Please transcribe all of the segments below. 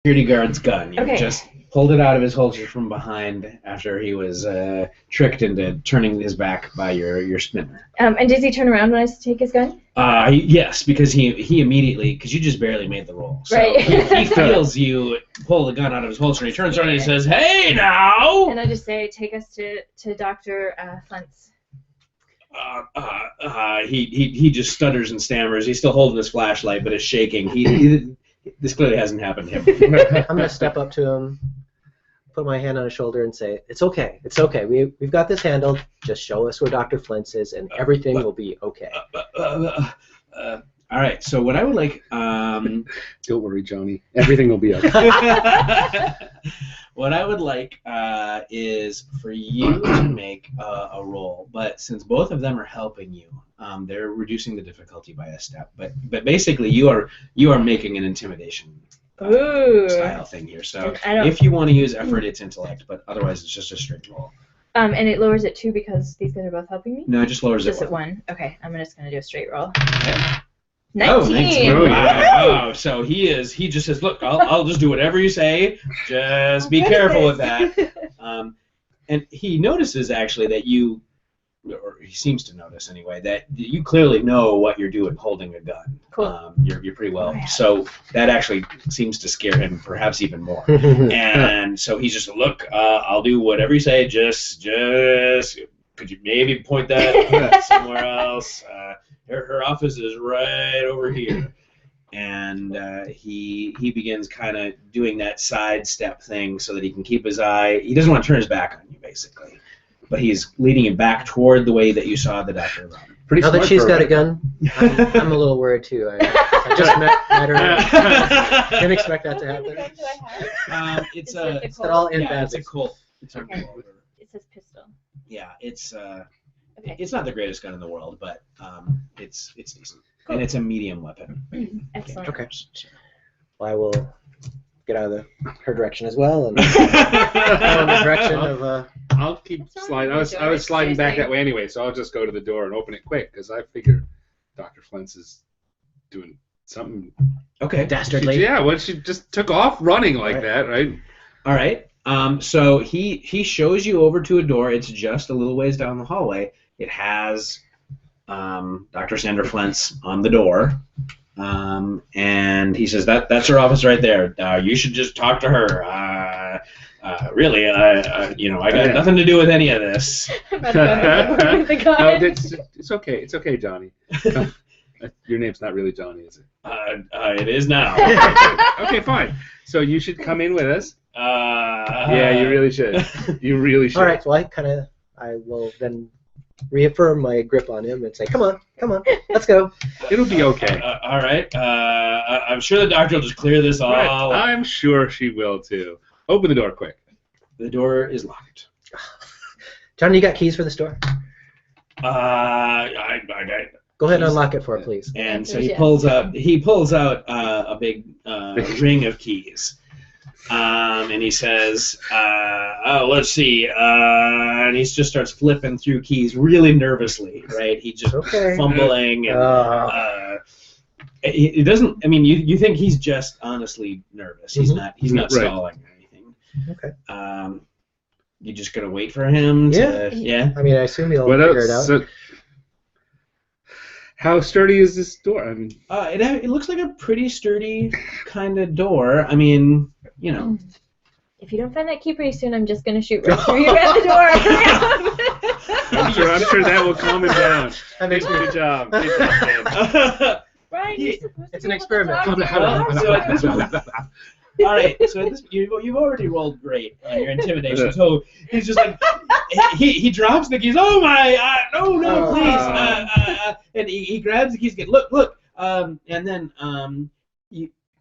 security guard's gun. You Okay. just pulled it out of his holster from behind after he was tricked into turning his back by your spinner. And does he turn around when I take his gun? Yes, because he immediately, because you just barely made the roll. So Right. he feels you pull the gun out of his holster, and he turns around and he says, "Hey, now!" And I just say, take us to Dr. Flense. He just stutters and stammers. He's still holding his flashlight, but it's shaking. This clearly hasn't happened to him. I'm going to step up to him, put my hand on his shoulder, and say, "It's okay. It's okay. We've got this handled. Just show us where Dr. Flense is, and everything will be okay." All right. So what I would like. Don't worry, Johnny. Everything will be okay. What I would like is for you to make a roll, but since both of them are helping you, they're reducing the difficulty by a step. But basically, you are making an intimidation style thing here. So if you want to use effort, it's intellect, but otherwise, it's just a straight roll. And it lowers it 2 because these guys are both helping me? No, it just lowers just it at 1. Okay, I'm just going to do a straight roll. Okay. 19! 19. Oh, yeah. Wow. So he just says, "Look, I'll just do whatever you say. Just be careful with that." And he notices actually that you, or he seems to notice anyway, that you clearly know what you're doing holding a gun. Cool. You're pretty well. So that actually seems to scare him perhaps even more. And so he's just, "Look, I'll do whatever you say. Just could you maybe point that somewhere else? Her office is right over here." And he begins kind of doing that sidestep thing so that he can keep his eye. He doesn't want to turn his back on you, basically, but he's leading you back toward the way that you saw the doctor run. Pretty Now that smart she's got a program. gun, I'm a little worried too. I just met her. Didn't expect that to How many happen. guns do I have? It's Is it a a They're all in yeah, bad. it's a Colt. It's a Okay. Colt. It says pistol. Yeah, it's Okay. it's not the greatest gun in the world, but it's decent, Cool. and it's a medium weapon. Excellent. Okay. Well, I will get out of her direction as well, and go in the direction of. I'll keep What's wrong sliding. with I was the sliding back doors? that way anyway, so I'll just go to the door and open it quick because I figure Dr. Flense is doing something. Okay. Dastardly. Yeah, well, she just took off running like Right. that, right? All right. So he shows you over to a door. It's just a little ways down the hallway. It has Dr. Sandra Flense on the door, and he says that's her office right there. You should just talk to her. Really, I got nothing to do with any of this. I'm not gonna with the gun. No, it's okay. It's okay, Johnny. Your name's not really Johnny, is it? It is now. Okay, fine. So you should come in with us. Yeah, Yeah, you really should. You really should. All right. Well, I will then reaffirm my grip on him and say, "Come on, let's go." It'll be okay. All right. I'm sure the doctor will just clear this all Right. up. I'm sure she will too. Open the door quick. The door is locked. Johnny, you got keys for this door? I Go ahead and unlock it for her, please. and so Yes. he pulls out a big ring of keys, and he says, "Oh, let's see," and he just starts flipping through keys really nervously. Right? He just Okay. fumbling and. It doesn't. I mean, you think he's just honestly nervous. He's not. He's not Right. stalling or anything. Okay. You just gonna wait for him to. Yeah. I mean, I assume he'll What figure it out. else? So, how sturdy is this door? I mean, It looks like a pretty sturdy kind of door. I mean, you know. If you don't find that key pretty soon, I'm just gonna shoot right through you at the door. I'm sure that will calm him down. That makes me. Good job. Good job, man. Brian, you're supposed It's to an be able to experiment. talk to So me. at this point, all right. So at this, you've already rolled great on your intimidation. So he's just like he drops the keys. Oh my! No, please! And he grabs the keys. Look. And then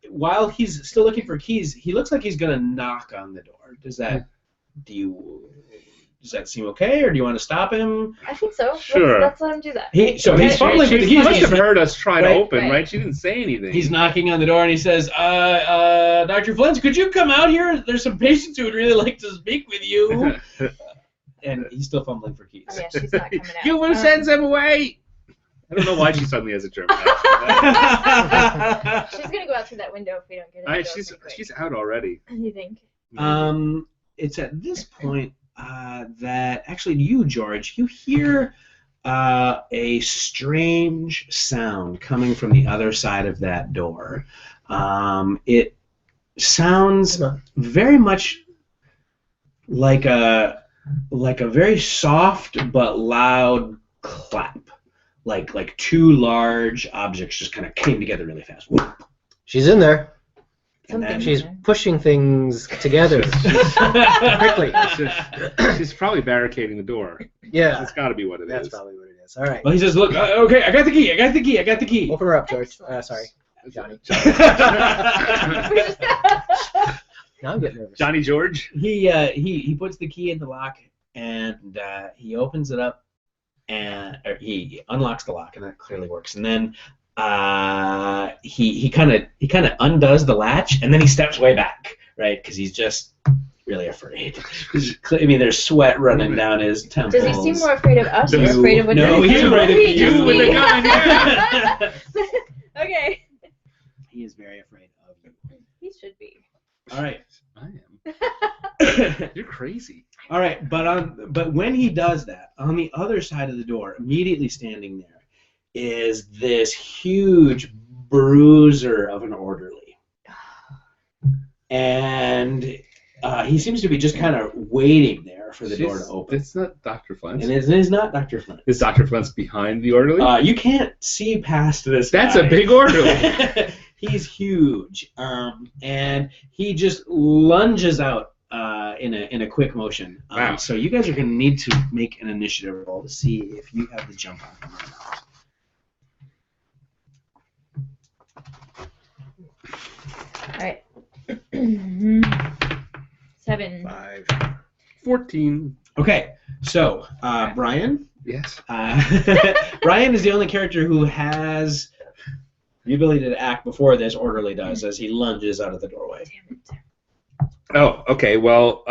while he's still looking for keys, he looks like he's gonna knock on the door. Does that seem okay, or do you want to stop him? I think so. Sure. Let's let him do that. He's Okay. fumbling with the She keys. must have heard us try to Right. open, Right. right? She didn't say anything. He's knocking on the door and he says, Dr. Flense, could you come out here? There's some patients who would really like to speak with you. And he's still fumbling for keys. Oh yeah, she's not coming out. You will send them away. I don't know why she suddenly has a German accent. She's gonna go out through that window if we don't get it. She's out already. You think? It's at this point that actually you, George, you hear a strange sound coming from the other side of that door. It sounds very much like a very soft but loud clap, like two large objects just kind of came together really fast. She's in there. And then She's pushing things together quickly. She's probably barricading the door. Yeah, That's got to be what it is. that's probably what it is. All right, well, he says, "Look, okay, I got the key. I got the key. I got the key." open her up, George. Excellent. Sorry, Johnny. We're just- Now I'm getting nervous. Johnny George. He puts the key in the lock and he opens it up or he unlocks the lock, and that clearly works. And then he kind of undoes the latch, and then he steps way back, right? Because he's just really afraid. I mean, there's sweat running down his temples. Does he seem more afraid of us or You- afraid of what no, he's afraid of you with the gun, Okay. He is very afraid of you. He should be. All right. I am. You're crazy. All right, but when he does that, on the other side of the door, immediately standing there, is this huge bruiser of an orderly, and he seems to be just kind of waiting there for the door to open. It's not Dr. Flense. And it is not Dr. Flint. Is Dr. Flense behind the orderly? You can't see past this. That's guy. a big orderly. He's huge, and he just lunges out in a quick motion. Wow. So you guys are going to need to make an initiative roll to see if you have the jump on him or not. All right. 7. 5. 14. Okay, so Bryan. Yes. Bryan is the only character who has the ability to act before this orderly does, as he lunges out of the doorway. Damn it. Oh, okay. Well,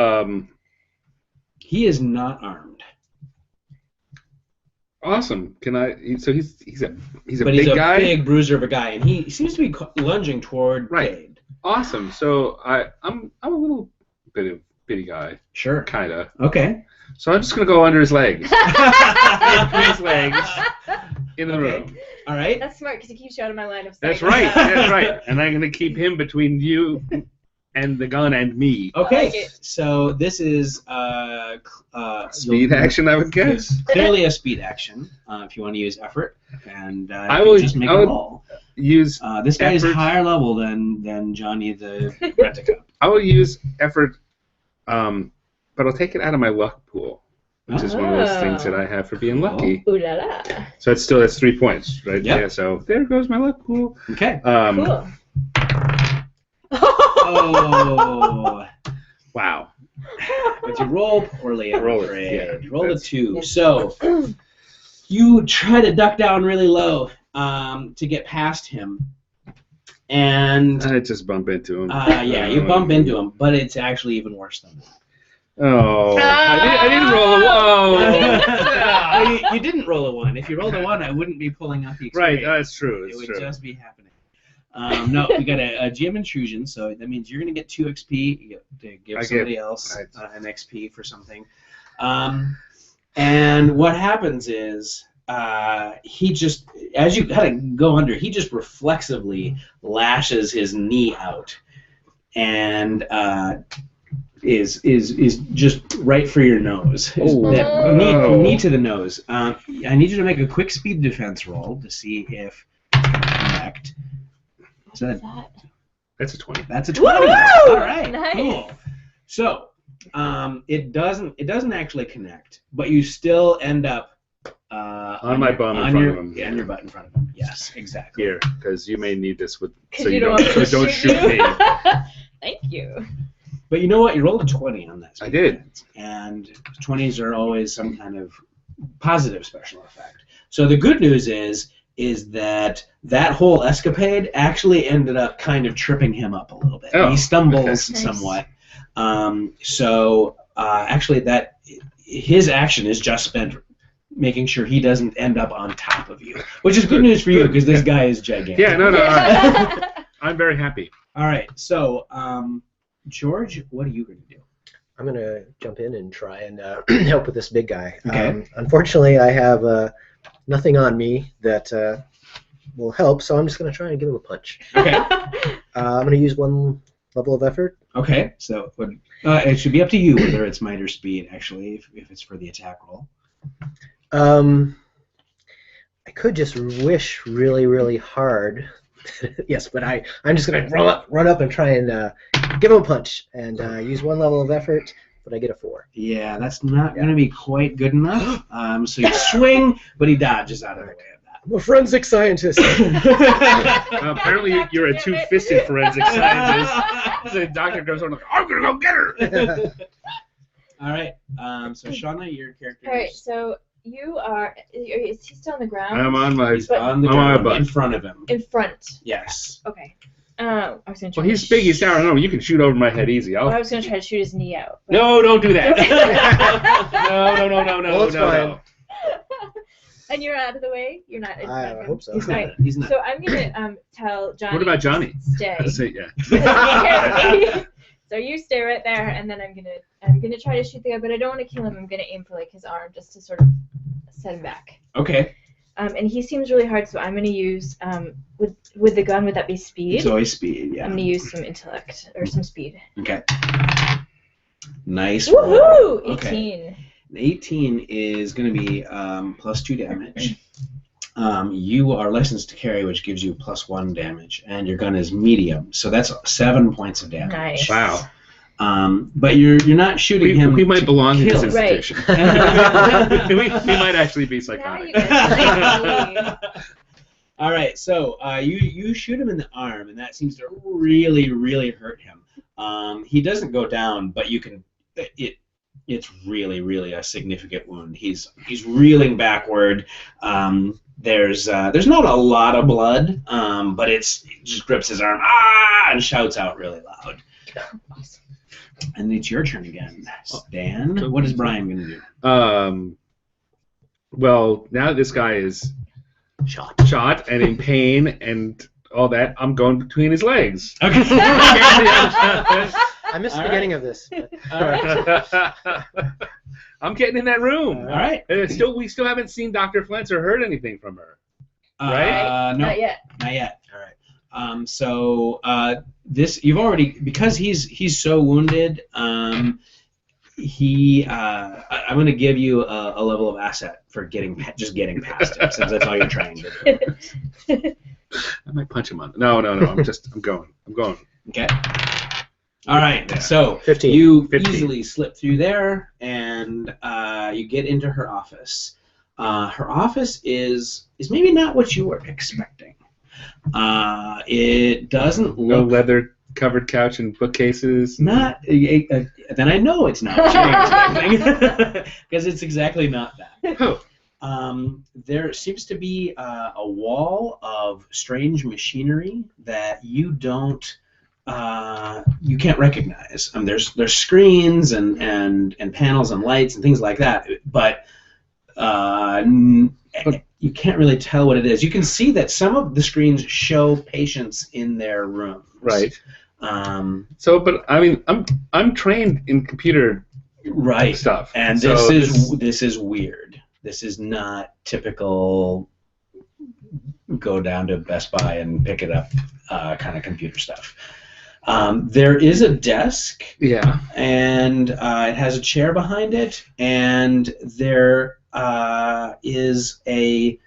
He is not armed. awesome. Can I? So he's a But big he's a guy. big bruiser of a guy, and he seems to be lunging toward Right. Cade. Awesome. So I'm a little bitty guy, Sure. kinda. Okay. So I'm just gonna go under his legs. Under his legs in the Okay. room. All right. That's smart because he keeps you out of my line of sight. That's right. That's right. And I'm gonna keep him between you and the gun and me. I like Okay. it. So this is Speed action, I would guess. It's clearly a speed action. If you want to use effort, and I you would- just make I a would- roll. Use This guy is effort. higher level than Johnny the Rent-A-Cup. I will use effort, but I'll take it out of my luck pool, which is one of those things that I have for being lucky. Ooh la la. So that's 3 points, right? Yep. Yeah. So there goes my luck pool. Okay. Cool. Oh. Wow. But you roll poorly, I'm Roll it, afraid. yeah, You rolled a that's- 2. So you try to duck down really low to get past him. And I just bump into him. yeah, you bump into him, but it's actually even worse than that. Oh. I didn't roll a whoa. You didn't roll a 1. If you rolled a 1, I wouldn't be pulling out the Right, experience. that's true. It That's would true. just be happening. No, we got a GM intrusion, so that means you're going to get 2 XP. You get to give somebody else an XP for something. And what happens is he just, as you kind of go under, he just reflexively lashes his knee out, and is just right for your nose. Oh. Knee to the nose. I need you to make a quick speed defense roll to see if correct. So That's a 20. that's a 20. Woo! All right. Nice. Cool. So it doesn't actually connect, but you still end up On my bum in front of him. Yeah, on your butt in front of him. Yes, exactly. Here, because you may need this so 'Cause you don't want me to don't shoot me. Thank you. But you know what? You rolled a 20 on that. I did. And 20s are always some kind of positive special effect. So the good news is that whole escapade actually ended up kind of tripping him up a little bit. Oh, He stumbles okay. somewhat. Actually, that his action is just spent making sure he doesn't end up on top of you, which is good news for you because this guy is gigantic. Yeah, no. I'm very happy. All right, so George, what are you going to do? I'm going to jump in and try and help with this big guy. Okay. Unfortunately, I have nothing on me that will help, so I'm just going to try and give him a punch. Okay. I'm going to use one level of effort. Okay, so it should be up to you whether it's might or speed, actually, if it's for the attack roll. I could just wish really, really hard. Yes, but I'm just going to run up and try and give him a punch and use one level of effort, but I get a 4. Yeah, that's not going to be quite good enough. So you swing, but he dodges out of the way of that. I'm a forensic scientist. Apparently, you're a two-fisted forensic scientist. The doctor goes on like, I'm going to go get her. All right, so Shanna, your character. All right, so you are. Is he still on the ground? I'm on my. He's on the I'm on my ground butt. in front of him. In front. Yes. Okay. I was gonna try. Well, he's big. He's down. No, you can shoot over my head easy. I was gonna try to shoot his knee out. But... No, don't do that. No. Well, it's fine. And you're out of the way. You're not. In front of I him? hope so. He's Okay. not. He's not. So I'm gonna tell Johnny. What about Johnny? To stay. That's it, yeah. So you stay right there, and then I'm gonna try to shoot the guy, but I don't want to kill him. I'm gonna aim for like his arm just to sort of set him back. Okay. And he seems really hard, so I'm gonna use with the gun. Would that be speed? It's always speed. Yeah. I'm gonna use some intellect or some speed. Okay. Nice. Woohoo! 18. Okay. 18 is going to be +2 damage. You are licensed to carry, which gives you +1 damage, and your gun is medium, so that's 7 points of damage. Nice. Wow. But you're not shooting him. We might belong in this kill. Right. institution. we might actually be Now psychotic. you guys like me. All right, so you shoot him in the arm, and that seems to really, really hurt him. He doesn't go down, but you can. It's really, really a significant wound. He's reeling backward. There's not a lot of blood, but it just grips his arm and shouts out really loud. Awesome. And it's your turn again, Dan. What is Bryan going to do? Well, now that this guy is shot and in pain and all that, I'm going between his legs. Okay. I missed the All beginning of this. All right. I'm getting in that room. All right. And we still haven't seen Dr. Flense or heard anything from her. Right? No, Not yet. not yet. All right. So this you've already because he's so wounded. I'm going to give you a level of asset for getting past him, since that's all you're trying to do. I might punch him on. No. I'm going. Okay. All right. So 15. you 15. easily slip through there, and you get into her office. Her office is maybe not what you were expecting. It doesn't No look leather-covered couch and bookcases. not. Then I know it's not what you were expecting, because it's exactly not that. Oh. There seems to be a wall of strange machinery that you can't recognize. There's screens and panels and lights and things like that, but you can't really tell what it is. You can see that some of the screens show patients in their rooms. Right. But I mean, I'm trained in computer stuff, and so this is weird. This is not typical. Go down to Best Buy and pick it up kind of computer stuff. There is a desk. Yeah. And it has a chair behind it, and there is a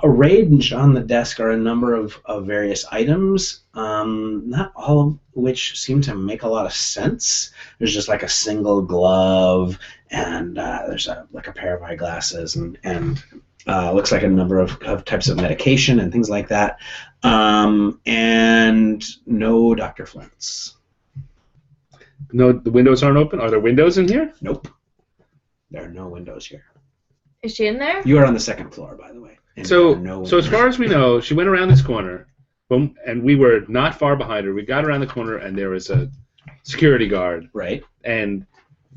range on the desk are a number of various items, not all of which seem to make a lot of sense. There's just like a single glove, and there's a pair of eyeglasses, and looks like a number of types of medication and things like that, and no Dr. Flense. No, the windows aren't open. Are there windows in here? Nope. There are no windows here. Is she in there? You are on the second floor, by the way. And there are no So as windows. far as we know, she went around this corner, boom, and we were not far behind her. We got around the corner, and there was a security guard. Right. And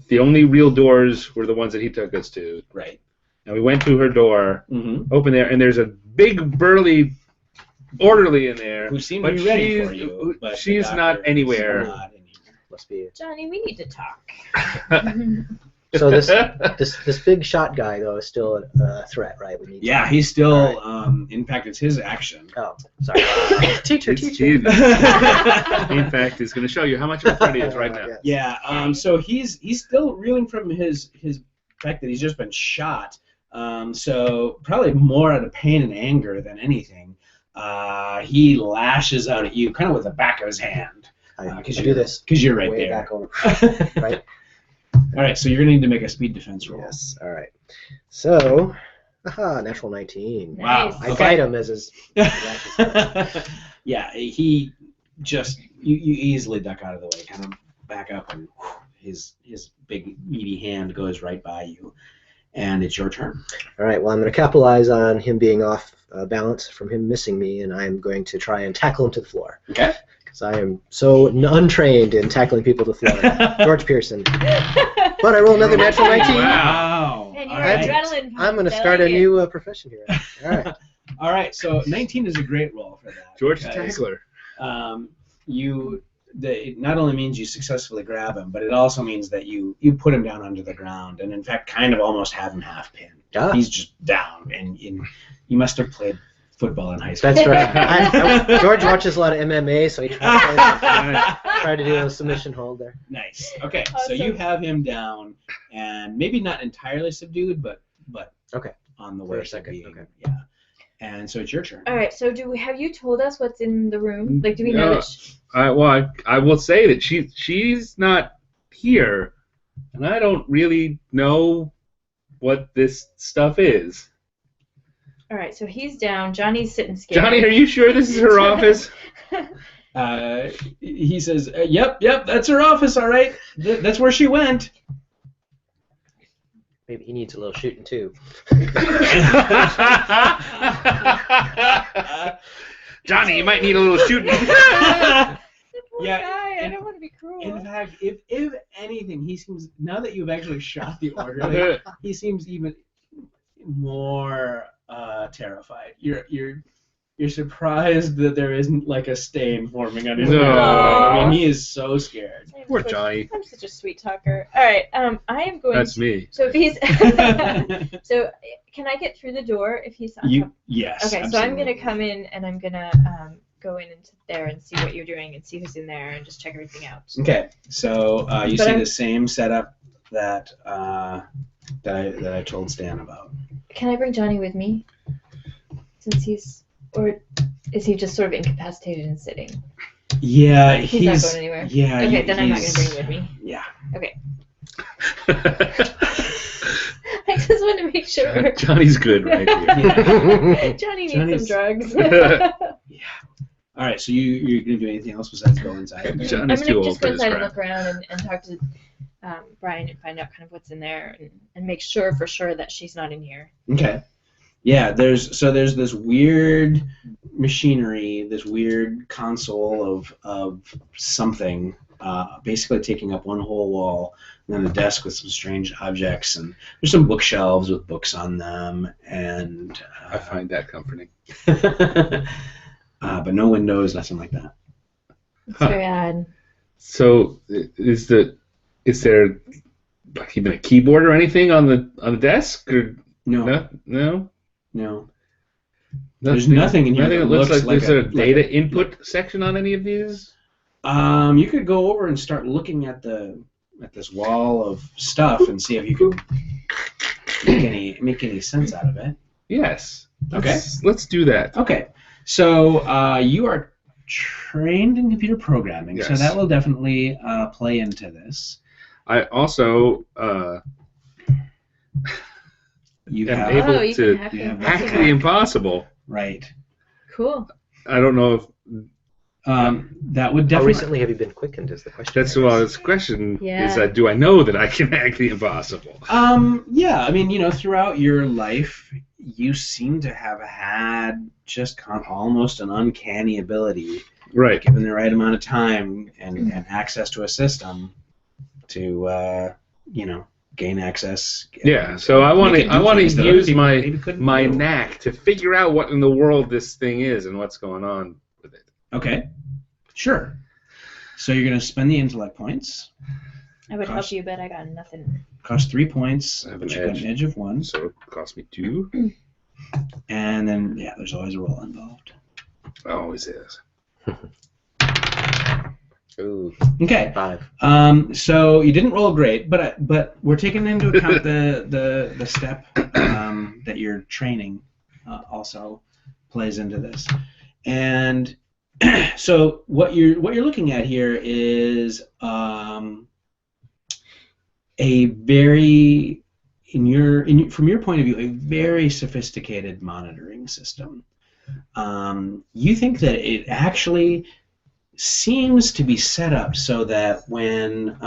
the only real doors were the ones that he took us to. Right. and we went to her door, Mm-hmm. open there, and there's a big burly orderly in there. Who seemed but to be ready she's, for you, but the she's not doctor is anywhere. not in here. Must be. Johnny, we need to talk. So this big shot guy though is still a threat, right? We need. Yeah, he's still. In fact, it's his action. Oh, sorry. teacher. He, in fact, is going to show you how much of a threat he is right now. Yes. Yeah. So he's still reeling from his fact that he's just been shot. So probably more out of pain and anger than anything. He lashes out at you, kind of with the back of his hand. I do this because you're right way there. back over, right? All right, so you're gonna need to make a speed defense roll. Yes. All right. So, natural 19. Wow. Nice. I Okay. fight him as his. Yeah, he just you easily duck out of the way, kind of back up, and his big meaty hand goes right by you, and it's your turn. All right. Well, I'm going to capitalize on him being off balance from him missing me, and I'm going to try and tackle him to the floor. Okay. Because I am so untrained in tackling people to the floor. George Pierson. But I roll another natural 19. Wow. And All your right. adrenaline. I'm going to pumps, start I a like it. new profession here. All right. All right. So 19 is a great roll for that. George the because, Tackler. It not only means you successfully grab him, but it also means that you put him down under the ground, and in fact, kind of almost have him half pinned. Ah. He's just down, and you must have played football in high school. That's right. George watches a lot of MMA, so he tried to do a submission hold there. Nice. Okay, so Awesome. you have him down, and maybe not entirely subdued, but Okay. on the For way a to second, being, okay. yeah. And so it's your turn. All right. So have you told us what's in the room? Like, do we know? I will say that she's not here, and I don't really know what this stuff is. All right. So he's down. Johnny's sitting scared. Johnny, are you sure this is her office? He says, "Yep, that's her office. All right, that's where she went." Maybe he needs a little shooting too. Johnny, you might need a little shooting. The poor Yeah, guy. I and- don't want to be cruel. In fact, if anything, he seems, now that you've actually shot the orderly, he seems even more terrified. You're surprised that there isn't like a stain forming on his No. nose. I mean, he is so scared. I'm Poor such- Johnny. I'm such a sweet talker. All right. I am going. That's me. So if he's. So can I get through the door if he's on top? Yes. Okay, so I'm absolutely. gonna come in and I'm gonna go in into there and see what you're doing and see who's in there and just check everything out. Okay, so you But see I'm- the same setup that I told Stan about. Can I bring Johnny with me? Since he's, or is he just sort of incapacitated and sitting? Yeah, He's not going anywhere? Yeah. Okay, then I'm not gonna he's- bring him with me. Yeah. I just want to make sure. Johnny's good right here. Johnny needs Johnny's- some drugs. All right, so you're gonna do anything else besides go inside? I'm Johnny's gonna too old just for go this inside and crap. look around and talk to Bryan and find out kind of what's in there and make sure for sure that she's not in here. Okay. Yeah, there's this weird machinery, this weird console of something, basically taking up one whole wall, and then a desk with some strange objects, and there's some bookshelves with books on them, and I find that comforting. but no windows, nothing like that. It's Huh. very odd. So is there like even a keyboard or anything on the desk or No. no? There's nothing in here Nothing that that looks looks like like there's a- a data input section on any of these. You could go over and start looking at this wall of stuff and see if you can make any sense out of it. Yes. Okay. Let's do that. Okay, so you are trained in computer programming, so Yes. that will definitely play into this. I also You am have able you to can hack you him. have hack That's the okay. impossible. right. Cool. I don't know if That would How definitely. recently have you been quickened is the question. that's the question. Yeah. Is that do I know that I can hack the impossible? Yeah, I mean, throughout your life, you seem to have had just almost an uncanny ability, Right. given the right amount of time and access to a system, to gain access. Yeah, so I want to use maybe my knack to figure out what in the world this thing is and what's going on with it. Okay, sure. So you're going to spend the intellect points. I would help you, but I got nothing. Cost 3 points. I have But an you got edge. an edge of 1. So it cost me 2. And then, yeah, there's always a roll involved. Always is. Ooh, Okay. 5. So you didn't roll great, but we're taking into account the step that your training also plays into this. And so what you're looking at here is a very from your point of view, a very sophisticated monitoring system. You think that it actually seems to be set up so that when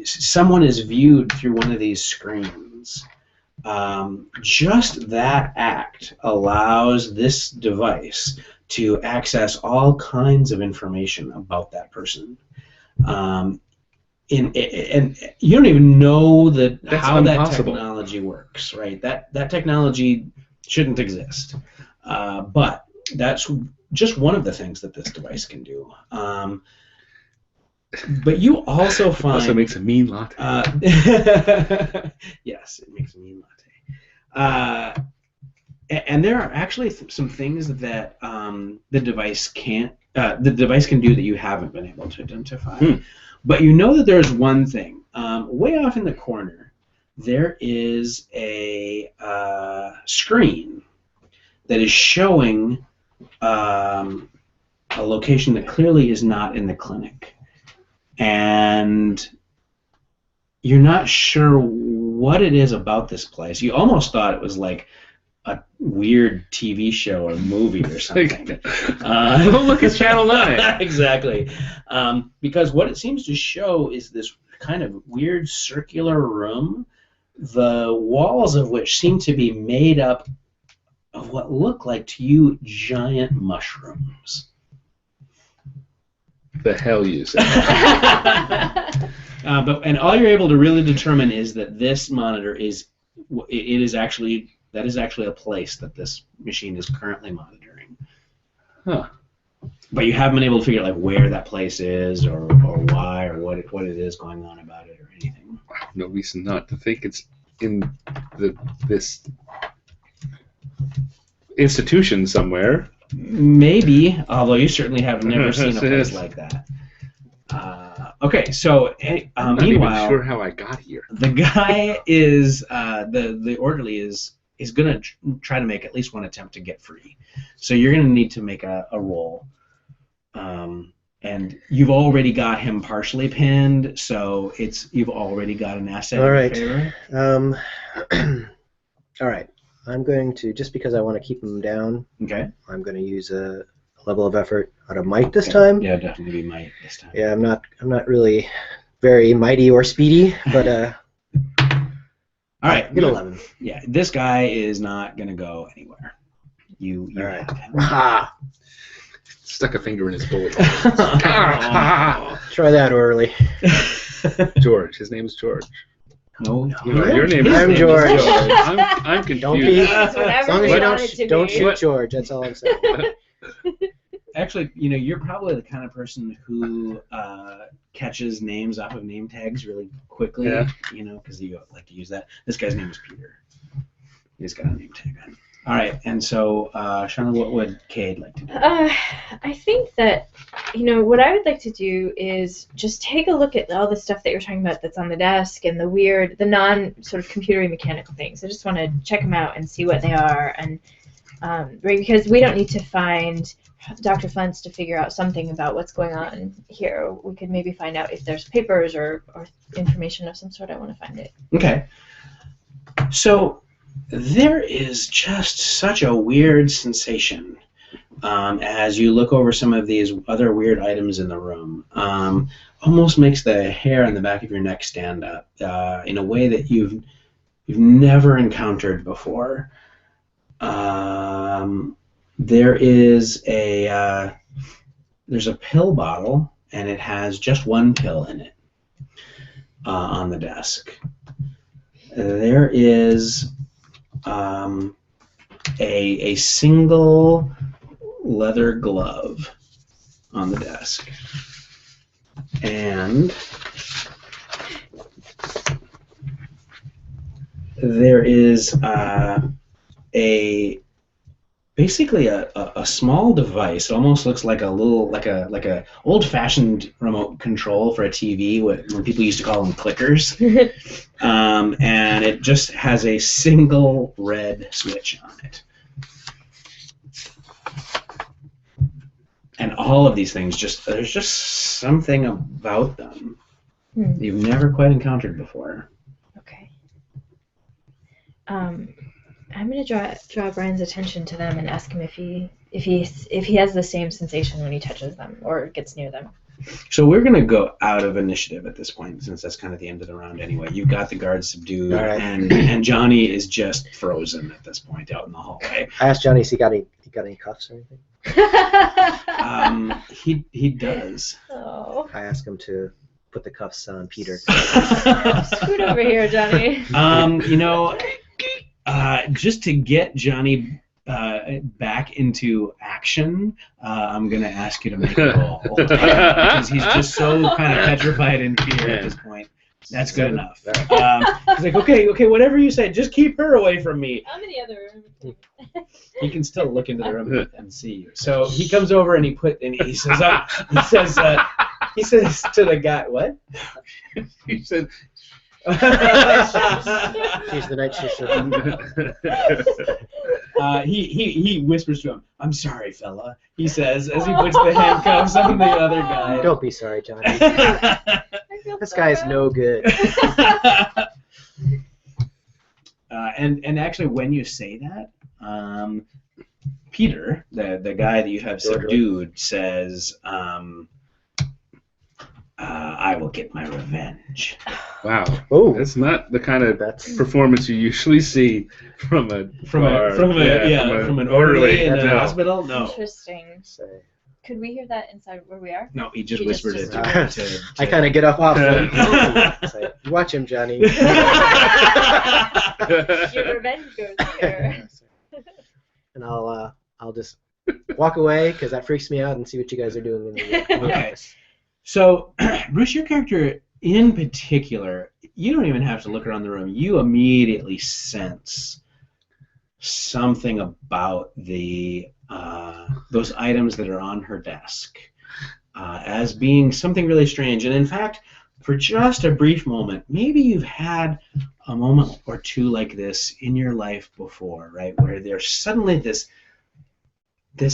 someone is viewed through one of these screens, just that act allows this device to access all kinds of information about that person. And you don't even know how impossible. That technology works, right? That technology shouldn't exist. But that's just one of the things that this device can do. But you also find... Also makes a mean latte. Yes, it makes a mean latte. And there are actually some things that the device can do that you haven't been able to identify. But you know that there's one thing. Way off in the corner, there is a screen that is showing a location that clearly is not in the clinic. And you're not sure what it is about this place. You almost thought it was like a weird TV show or movie or something. Oh, look, it's Channel 9. Exactly. Because what it seems to show is this kind of weird circular room, the walls of which seem to be made up of what look like to you giant mushrooms. The hell you say. And all you're able to really determine is that this monitor is actually a place that this machine is currently monitoring. Huh. But you haven't been able to figure out like where that place is or why or what it is going on about it or anything. No reason not to think it's in this institution somewhere. Maybe, although you certainly have never seen a place like that. Okay, so I'm not meanwhile, even sure how I got here. the guy is the orderly is going to try to make at least one attempt to get free. So you're going to need to make a roll, and you've already got him partially pinned, so you've already got an asset. All right. In favor. All right. I'm going to, just because I want to keep him down, Okay. I'm going to use a level of effort out of might this time. Yeah, definitely might this time. Yeah, I'm not really very mighty or speedy, but All right. get 11. Yeah, this guy is not going to go anywhere. You All right. have him. Ha! Stuck a finger in his bullet. Try that early. George. His name is George. No, Your name is I'm George. I'm confused. Don't be- It's whatever As long as you you want it to don't be. shoot George, that's all I'm saying. Actually, you're probably the kind of person who catches names off of name tags really quickly. Yeah. Because you like to use that. This guy's name is Peter. He's got a name tag on. All right, and so Shanna, what would Cade like to do? I think that, what I would like to do is just take a look at all the stuff that you're talking about that's on the desk and the non sort of computery mechanical things. I just want to check them out and see what they are, and right, because we don't need to find Dr. Flense to figure out something about what's going on here. We could maybe find out if there's papers or information of some sort. I want to find it. Okay. So there is just such a weird sensation as you look over some of these other weird items in the room. Almost makes the hair on the back of your neck stand up in a way that you've never encountered before. There's a pill bottle, and it has just one pill in it. on the desk. There is a single leather glove on the desk, and there is basically a small device. It almost looks like a old-fashioned remote control for a TV, when people used to call them clickers. And it just has a single red switch on it. And all of these things, there's just something about them you've never quite encountered before. Okay. I'm gonna draw Bryan's attention to them and ask him if he has the same sensation when he touches them or gets near them. So we're gonna go out of initiative at this point, since that's kind of the end of the round anyway. You've got the guards subdued, All right. and Johnny is just frozen at this point out in the hallway. I asked Johnny, has he got any cuffs or anything? He does. Oh. I asked him to put the cuffs on Peter. Scoot over here, Johnny. Just to get Johnny back into action, I'm going to ask you to make a roll. Because he's just so kind of petrified in fear at this point. That's good enough. He's like, okay, whatever you say, just keep her away from me. I'm in the other room. He can still look into the room and see you. So he comes over and he says to the guy, what? He said, She's the night shift. He whispers to him, "I'm sorry, fella," he says as he puts the handcuffs on the other guy. Don't be sorry, Johnny. This guy's no good. And actually, when you say that, Peter, the guy that you have subdued, says, "I will get my revenge." wow. Oh, That's not the kind of that's performance you usually see from an orderly in the No. hospital. No, Interesting. say. Could we hear that inside where we are? no, he just He just- whispered it just- to I kind of get off. Say, watch him, Johnny. Your revenge goes here. And I'll just walk away because that freaks me out and see what you guys are doing in the Okay. office. So, Bruce, your character in particular, you don't even have to look around the room. You immediately sense something about those items that are on her desk as being something really strange. And in fact, for just a brief moment, maybe you've had a moment or two like this in your life before, right? Where there's suddenly this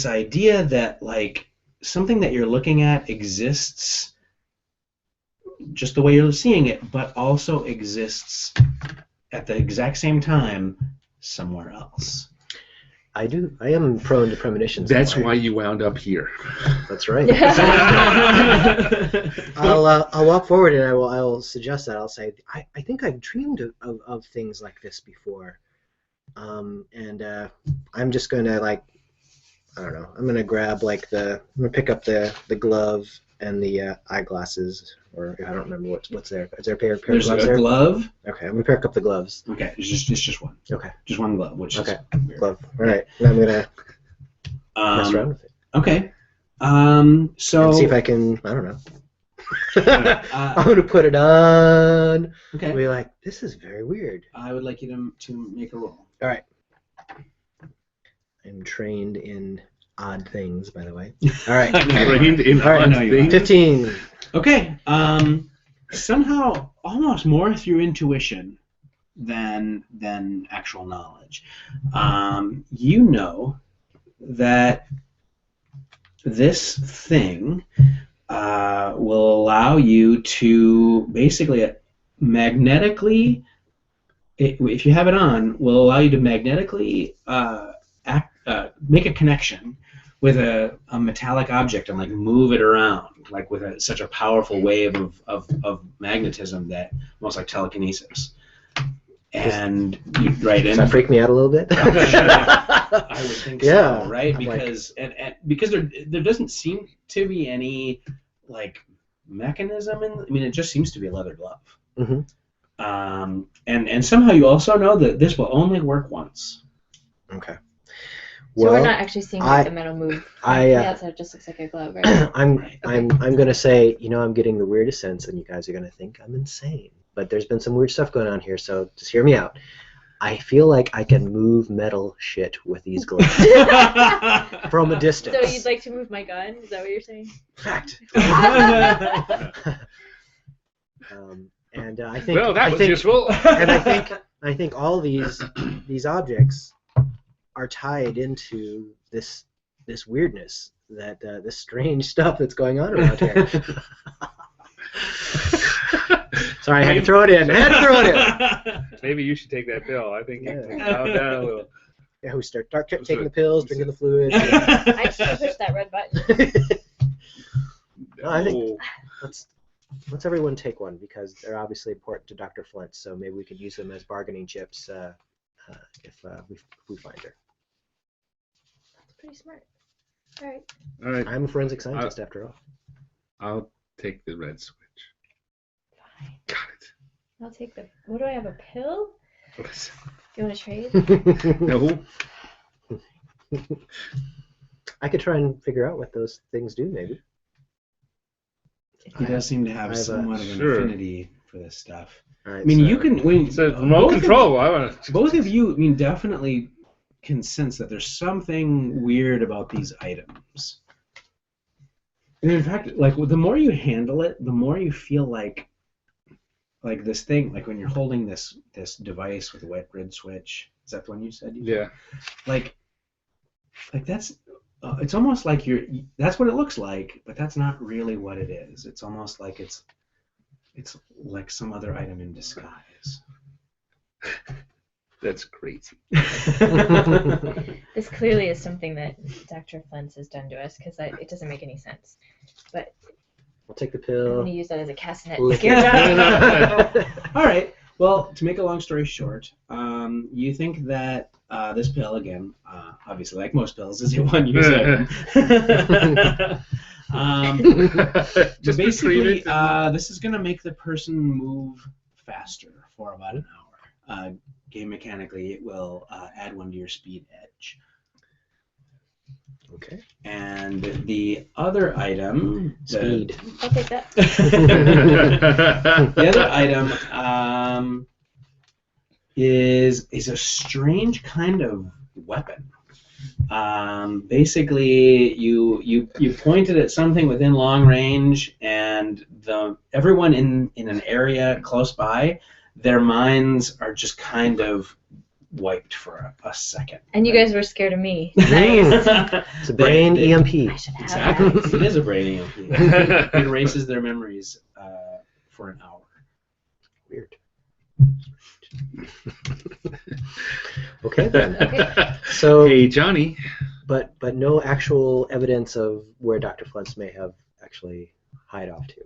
idea that, like, something that you're looking at exists just the way you're seeing it, but also exists at the exact same time somewhere else. I am prone to premonitions. in That's life. why you wound up here. That's right. I'll walk forward and I will suggest that. I'll say, I think I've dreamed of things like this before, and I'm just gonna, like, I don't know. I'm gonna grab I'm gonna pick up the glove and the eyeglasses, or I don't remember what's there. Is there a pair of There's gloves a there? glove. Okay, I'm gonna pick up the gloves. Okay, it's just one. Okay, Just one glove, which okay, is weird. glove. All right, and I'm gonna mess around with it. Okay. So And see if I can. I don't know. uh, I'm gonna put it on. okay. I'll be like, this is very weird. I would like you to make a roll. All right. I'm trained in odd things, by the way. All right. Trained in All right. odd No, you are. things. 15. Okay. Somehow, almost more through intuition than actual knowledge. You know that this thing will allow you to basically magnetically, if you have it on, will allow you to magnetically make a connection with a metallic object and, like, move it around, like, with such a powerful wave of magnetism that almost like telekinesis. And Does that freak me out a little bit? I would think Yeah. so, right? I'm like- Because because there doesn't seem to be any, like, mechanism. I mean, it just seems to be a leather glove. Mm-hmm. And somehow you also know that this will only work once. Okay. So we're not actually seeing like, the metal move. From the outside, it just looks like a glove, right? I'm gonna say, I'm getting the weirdest sense, and you guys are gonna think I'm insane. But there's been some weird stuff going on here, so just hear me out. I feel like I can move metal shit with these gloves from a distance. So you'd like to move my gun? Is that what you're saying? Fact. And I think. Well, that was useful. And I think all these objects are tied into this weirdness, that this strange stuff that's going on around here. Sorry, I had to throw it in. Maybe you should take that pill. I think you can calm down a little. Yeah, we start taking the pills, drinking the fluid. I should push that red button. No, I think let's everyone take one, because they're obviously important to Dr. Flense. So maybe we could use them as bargaining chips if we find her. That's pretty smart. All right. All right. I'm a forensic scientist after all. I'll take the red switch. Fine. Got it. I'll take the. What do I have? A pill? Do you want to trade? No. I could try and figure out what those things do, maybe. He does seem to have somewhat of an affinity for this stuff. All right, I mean, you can. It's a remote control. Both of you, I mean, definitely can sense that there's something weird about these items. And in fact, like the more you handle it, the more you feel like this thing, like when you're holding this device with a wet grid switch. Is that the one you said? Yeah. Like that's. It's almost like that's what it looks like, but that's not really what it is. It's almost like it's like some other item in disguise. That's crazy. This clearly is something that Dr. Flense has done to us, because it doesn't make any sense. But I'll take the I'm pill. going to use that as a castanet to scare John. All right. Well, to make a long story short, you think that this pill, again, obviously like most pills, is your one use item. Just basically, this is going to make the person move faster for about an hour. Game mechanically, it will add one to your speed edge. Okay. And the other item... Speed. I'll take that. The other item is a strange kind of weapon. Basically, you point it at something within long range, and everyone in an area close by, their minds are just kind of wiped for a second. And you guys were scared of me. Nice. It's a brain EMP. I should have Exactly. that. It is a brain EMP. It erases their memories for an hour. Weird. Okay then. Okay. So, Hey, Johnny. but no actual evidence of where Dr. Flense may have actually hide off to.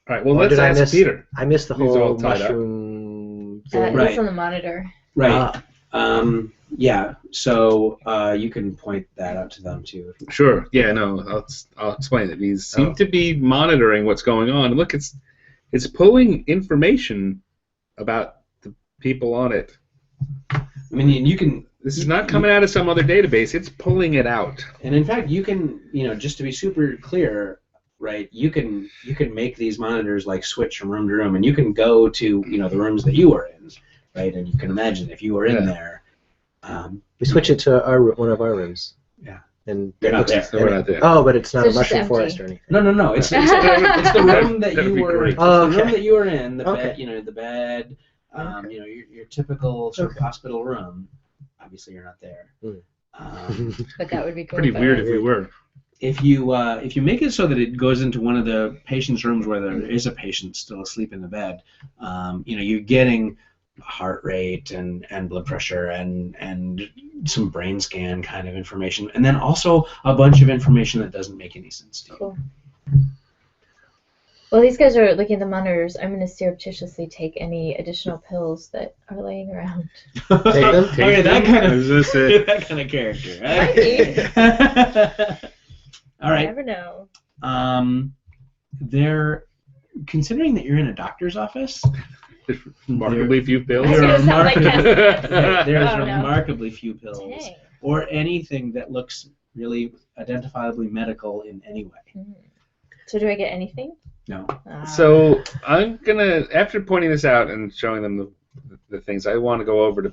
All right, well, Or let's did I ask miss- Peter. I missed the He's all whole tied up. mushroom thing. Right. It's on the monitor. Right. Yeah. So you can point that out to them too. Sure. Yeah, no, I'll explain it. These seem to be monitoring what's going on. Look, it's pulling information about the people on it. I mean, you can. This is not coming out of some other database. It's pulling it out. And in fact, you can. Just to be super clear, right? You can make these monitors like switch from room to room, and you can go to the rooms that you were in, right? And you can imagine if you were in there. We switch it to one of our rooms. Yeah. And You're not there. So we're not there. Oh, but it's not So a it's just mushroom empty. forest or anything. No. It's the room that That'd you be were. great. It's Oh, the room okay. that you were in. The Okay. bed. The bed. Your typical sort of hospital room. Obviously, you're not there. But that would be cool. Pretty if I weird was. if we were. If you make it so that it goes into one of the patient's rooms where there is a patient still asleep in the bed, you're getting heart rate and blood pressure and some brain scan kind of information, and then also a bunch of information that doesn't make any sense to you. Cool. While these guys are looking at the monitors, I'm going to surreptitiously take any additional pills that are laying around. Take them? Okay, that kind I was gonna say. of that kind of character. Might All You right. never know. There considering that you're in a doctor's office, Remarkably few pills. That's gonna sound like there's Oh, no. remarkably few pills Dang. or anything that looks really identifiably medical in any way. So do I get anything? No. So I'm gonna, after pointing this out and showing them the things, I want to go over to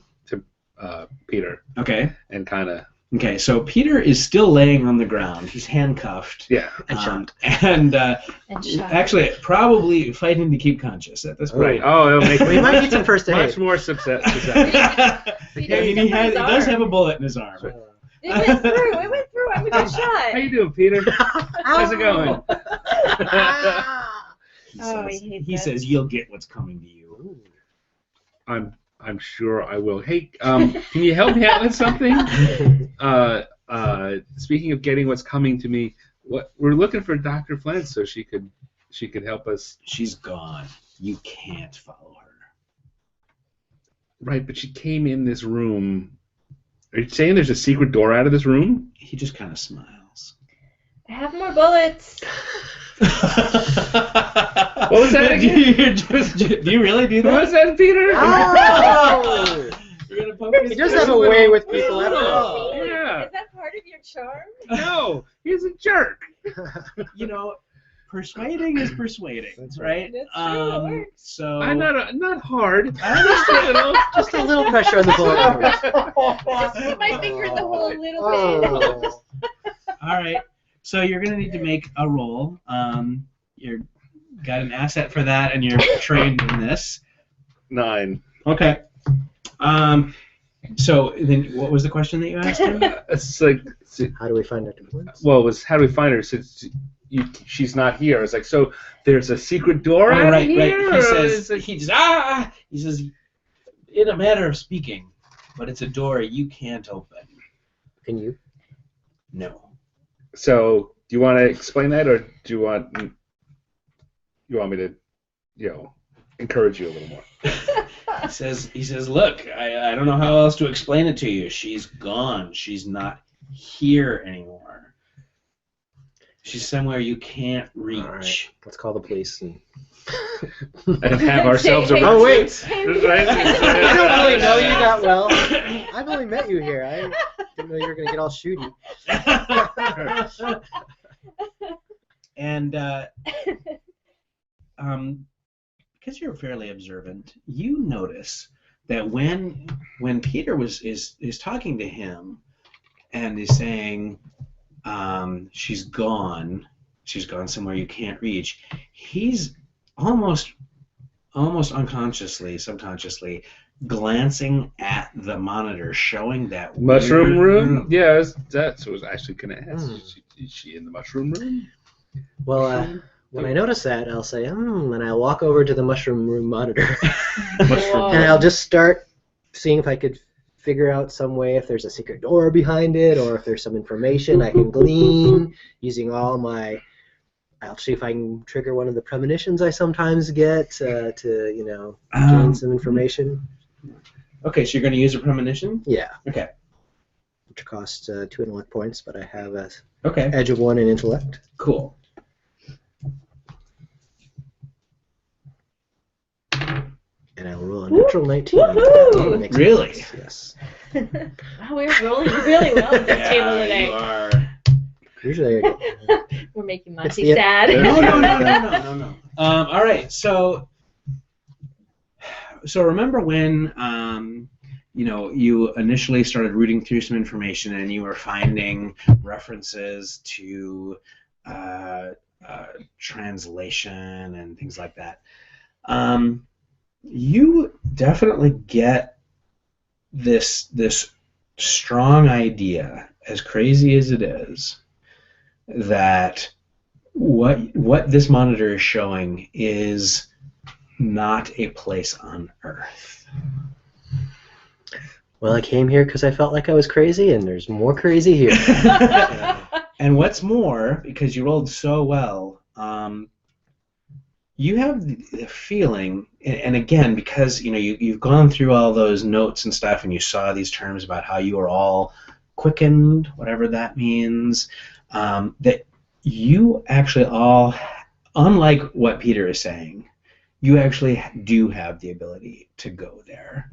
Peter Okay. and kind of. Okay. So Peter is still laying on the ground. He's handcuffed. Yeah. And shot. And shot. actually, probably fighting to keep conscious at this point. Right. Oh, it'll make We might need some first aid. much more success. Yeah, he does have a bullet in his arm. It went through. It went through. I'm a good shot. How you doing, Peter? How's it going? He says, "You'll get what's coming to you." I'm sure I will. Hey, can you help me out with something? Speaking of getting what's coming to me, we're looking for Dr. Flense so she could help us. She's gone. You can't follow her. Right, but she came in this room. Are you saying there's a secret door out of this room? He just kind of smiles. I have more bullets. What was that again? Do you really do that? What was that, Peter? Oh! You're gonna poke He does have a way with people after all. Oh, yeah. Is that part of your charm? No, he's a jerk. You know, persuading is persuading, That's right? That's true, it works. So I'm not hard. I Just a little. Just a little pressure on the bullet. Just put my finger in the hole a little bit. Oh. All right. So you're gonna need to make a roll. You're got an asset for that, and you're trained in this. 9. Okay. So then, what was the question that you asked him? It's like, How do we find Dr. Flense? well, it was how do we find her since she's not here? It's like, so there's a secret door out right. here? He says, he says, in a manner of speaking, but it's a door you can't open. Can you? No. So do you want to explain that, or do you want me to, encourage you a little more? He says, look, I don't know how else to explain it to you. She's gone. She's not here anymore. She's somewhere you can't reach. All right. Let's call the police. And have ourselves a Oh, wait. Right? I don't really know you that well. I've only met you here. I didn't know you were going to get all shooty. And because you're fairly observant, you notice that when Peter is talking to him and is saying she's gone somewhere you can't reach, he's almost unconsciously, subconsciously glancing at the monitor showing that Mushroom weird room? Yeah, that's what I was actually going to ask. Is she in the mushroom room? Well, when I notice that, I'll say, and I'll walk over to the mushroom room monitor. Whoa. And I'll just start seeing if I could figure out some way, if there's a secret door behind it, or if there's some information I can glean using all my... I'll see if I can trigger one of the premonitions I sometimes get to gain some information. Okay, so you're going to use a premonition? Yeah. Okay. Which costs 2 intellect points, but I have a Okay. edge of 1 in intellect. Cool. And I will roll a natural 19. Woohoo! Makes Really? sense, Yes. Wow, we're rolling really well at this table today. You are. Usually I get... We're making It's Monty the- sad. No. All right. So remember when you initially started rooting through some information and you were finding references to translation and things like that. You definitely get this strong idea, as crazy as it is, that what this monitor is showing is not a place on Earth. Well, I came here because I felt like I was crazy, and there's more crazy here. And what's more, because you rolled so well, you have the feeling, and again, because you've gone through all those notes and stuff, and you saw these terms about how you are all quickened, whatever that means, that you actually all unlike what Peter is saying, you actually do have the ability to go there.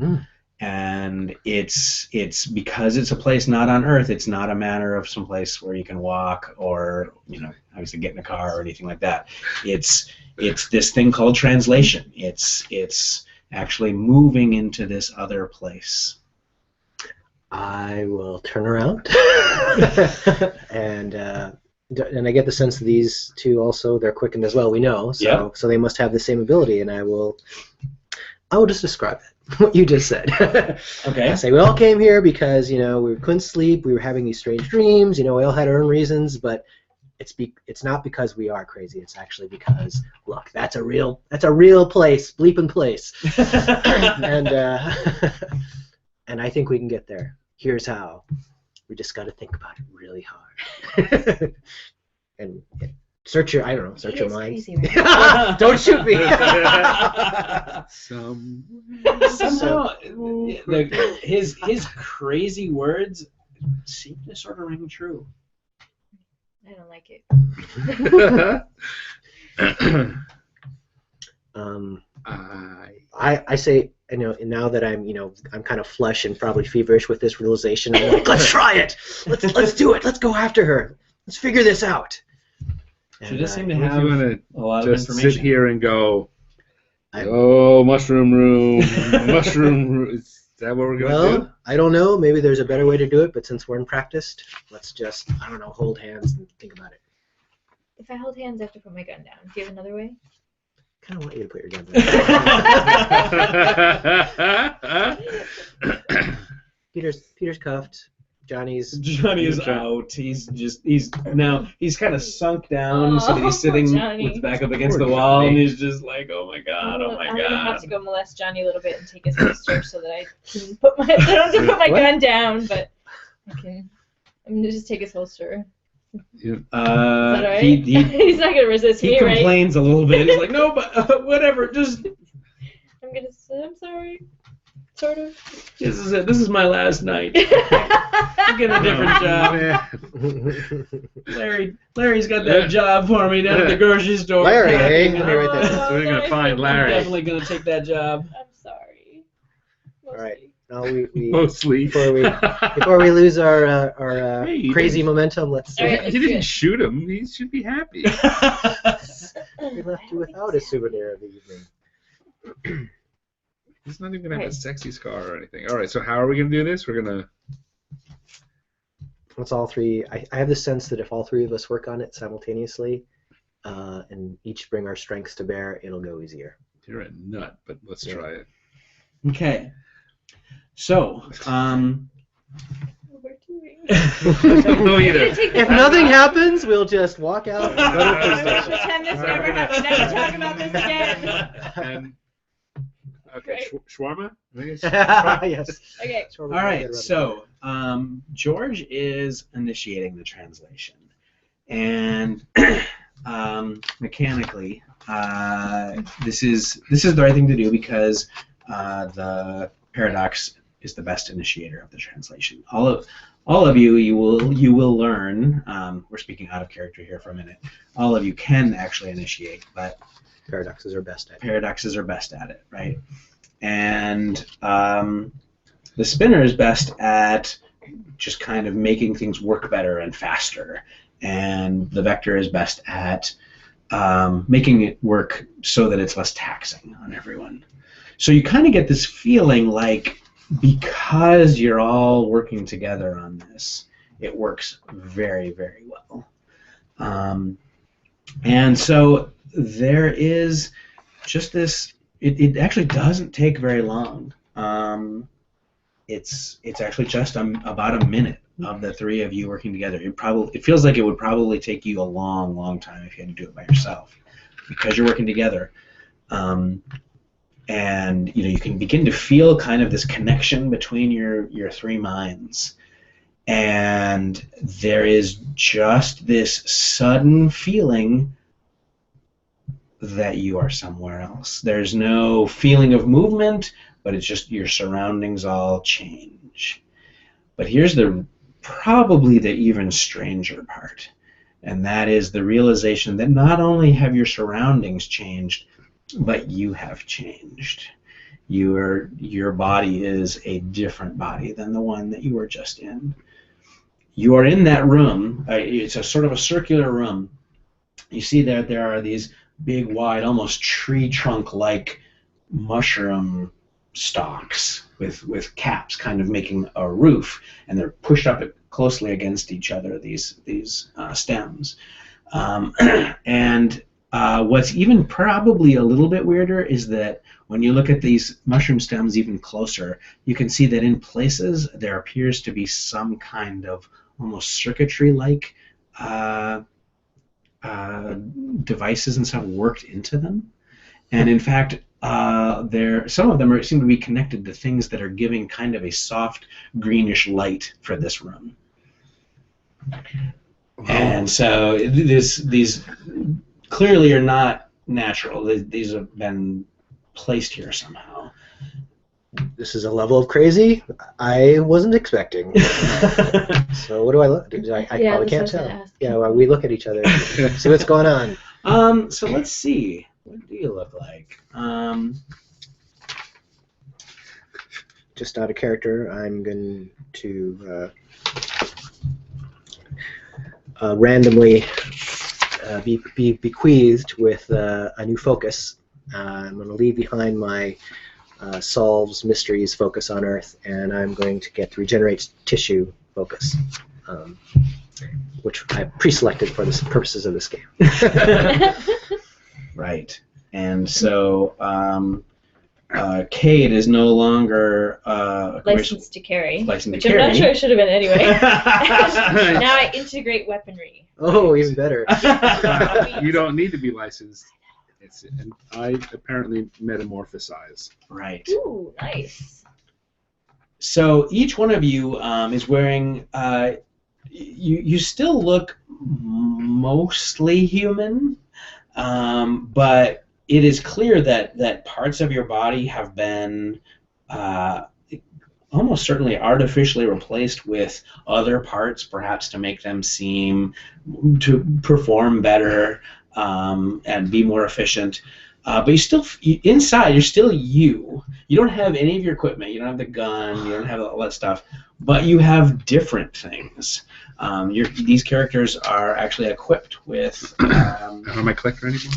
And it's because it's a place not on Earth. It's not a matter of some place where you can walk or, you know, obviously get in a car or anything like that. It's this thing called translation. It's actually moving into this other place. I will turn around, and I get the sense that these two also, they're quickened as well. We know, so so they must have the same ability. And I will just describe it, what you just said. Okay. I say we all came here because, you know, we couldn't sleep, we were having these strange dreams. You know, we all had our own reasons, but it's not because we are crazy. It's actually because, look, that's a real place, bleeping place. And and I think we can get there. Here's how. We just got to think about it really hard. And search your mind. Crazy, right? Don't shoot me. Somehow, his crazy words seem to sort of ring true. I don't like it. I say, you know, now that I'm kind of flush and probably feverish with this realization, I'm like, let's try it. Let's do it. Let's go after her. Let's figure this out. She does seem to If have you want a lot to of just information. sit here and go, oh, mushroom room, mushroom room. Is that what we're going to do? I don't know. Maybe there's a better way to do it, but since we're unpracticed, let's just, I don't know, hold hands and think about it. If I hold hands, I have to put my gun down. Do you have another way? I kind of want you to put your gun down. Peter's cuffed. Johnny is out. He's kind of sunk down, so that he's sitting with his back up against the wall, and he's just like, oh my god. I'm gonna have to go molest Johnny a little bit and take his holster so that I can I don't have to put my gun down, but I'm gonna just take his holster. Is that all right? He's not gonna resist me, right? He complains a little bit. He's like, no, but whatever. Just. I'm sorry. Sort of. This is it. This is my last night. I'll get a different job. Larry's got that job for me down at the grocery store. Larry, hey? We're going to find Larry. I'm definitely going to take that job. I'm sorry. All right. Now we mostly. Before we lose our Hey, crazy momentum, let's. Right. He didn't shoot him. He should be happy. We left you without a souvenir of the evening. He's not even going to have a sexy scar or anything. All right, so how are we going to do this? We're going to... Let's all three... I have the sense that if all three of us work on it simultaneously and each bring our strengths to bear, it'll go easier. You're a nut, but let's try it. Okay. So, We're doing. No, either. If nothing happens, we'll just walk out and go to the police We'll station. pretend this never happened. Never talk about this again. And, okay, shawarma? Yes. Okay. all right. So, George is initiating the translation, and mechanically, this is the right thing to do because the paradox is the best initiator of the translation. All of you will learn. We're speaking out of character here for a minute. All of you can actually initiate, but Paradoxes are best at it, right? And the spinner is best at just kind of making things work better and faster, and the vector is best at making it work so that it's less taxing on everyone. So you kind of get this feeling like because you're all working together on this, it works very, very well. And so there is just this, it actually doesn't take very long. It's actually just about a minute of the three of you working together. It feels like it would probably take you a long, long time if you had to do it by yourself, because you're working together. And you can begin to feel kind of this connection between your three minds. And there is just this sudden feeling that you are somewhere else. There's no feeling of movement, but it's just your surroundings all change. But here's probably the even stranger part. And that is the realization that not only have your surroundings changed, but you have changed. Your body is a different body than the one that you were just in. You are in that room. It's a sort of a circular room. You see that there are these big, wide, almost tree trunk-like mushroom stalks with caps kind of making a roof, and they're pushed up closely against each other, these stems. And what's even probably a little bit weirder is that when you look at these mushroom stems even closer, you can see that in places there appears to be some kind of almost circuitry-like devices and stuff worked into them. And in fact, some of them seem to be connected to things that are giving kind of a soft greenish light for this room. And so these clearly are not natural. These have been placed here somehow. This is a level of crazy I wasn't expecting. So what do I look? I probably can't tell. Yeah, well, we look at each other, see what's going on. So let's see. What do you look like? Just out of character, I'm going to randomly be bequeathed with a new focus. I'm going to leave behind my solves mysteries focus on Earth, and I'm going to get regenerate tissue focus, which I pre-selected for the purposes of this game. Right. And so Cade is no longer licensed to carry, which I'm not sure I should have been anyway. Now I integrate weaponry. Oh, even better. You don't need to be licensed. And I apparently metamorphosize. Right. Ooh, nice. So each one of you is wearing. You still look mostly human, but it is clear that parts of your body have been almost certainly artificially replaced with other parts, perhaps to make them seem to perform better. And be more efficient, but inside you're still you. You don't have any of your equipment. You don't have the gun. You don't have all that stuff. But you have different things. These characters are actually equipped with. Am I collector anymore?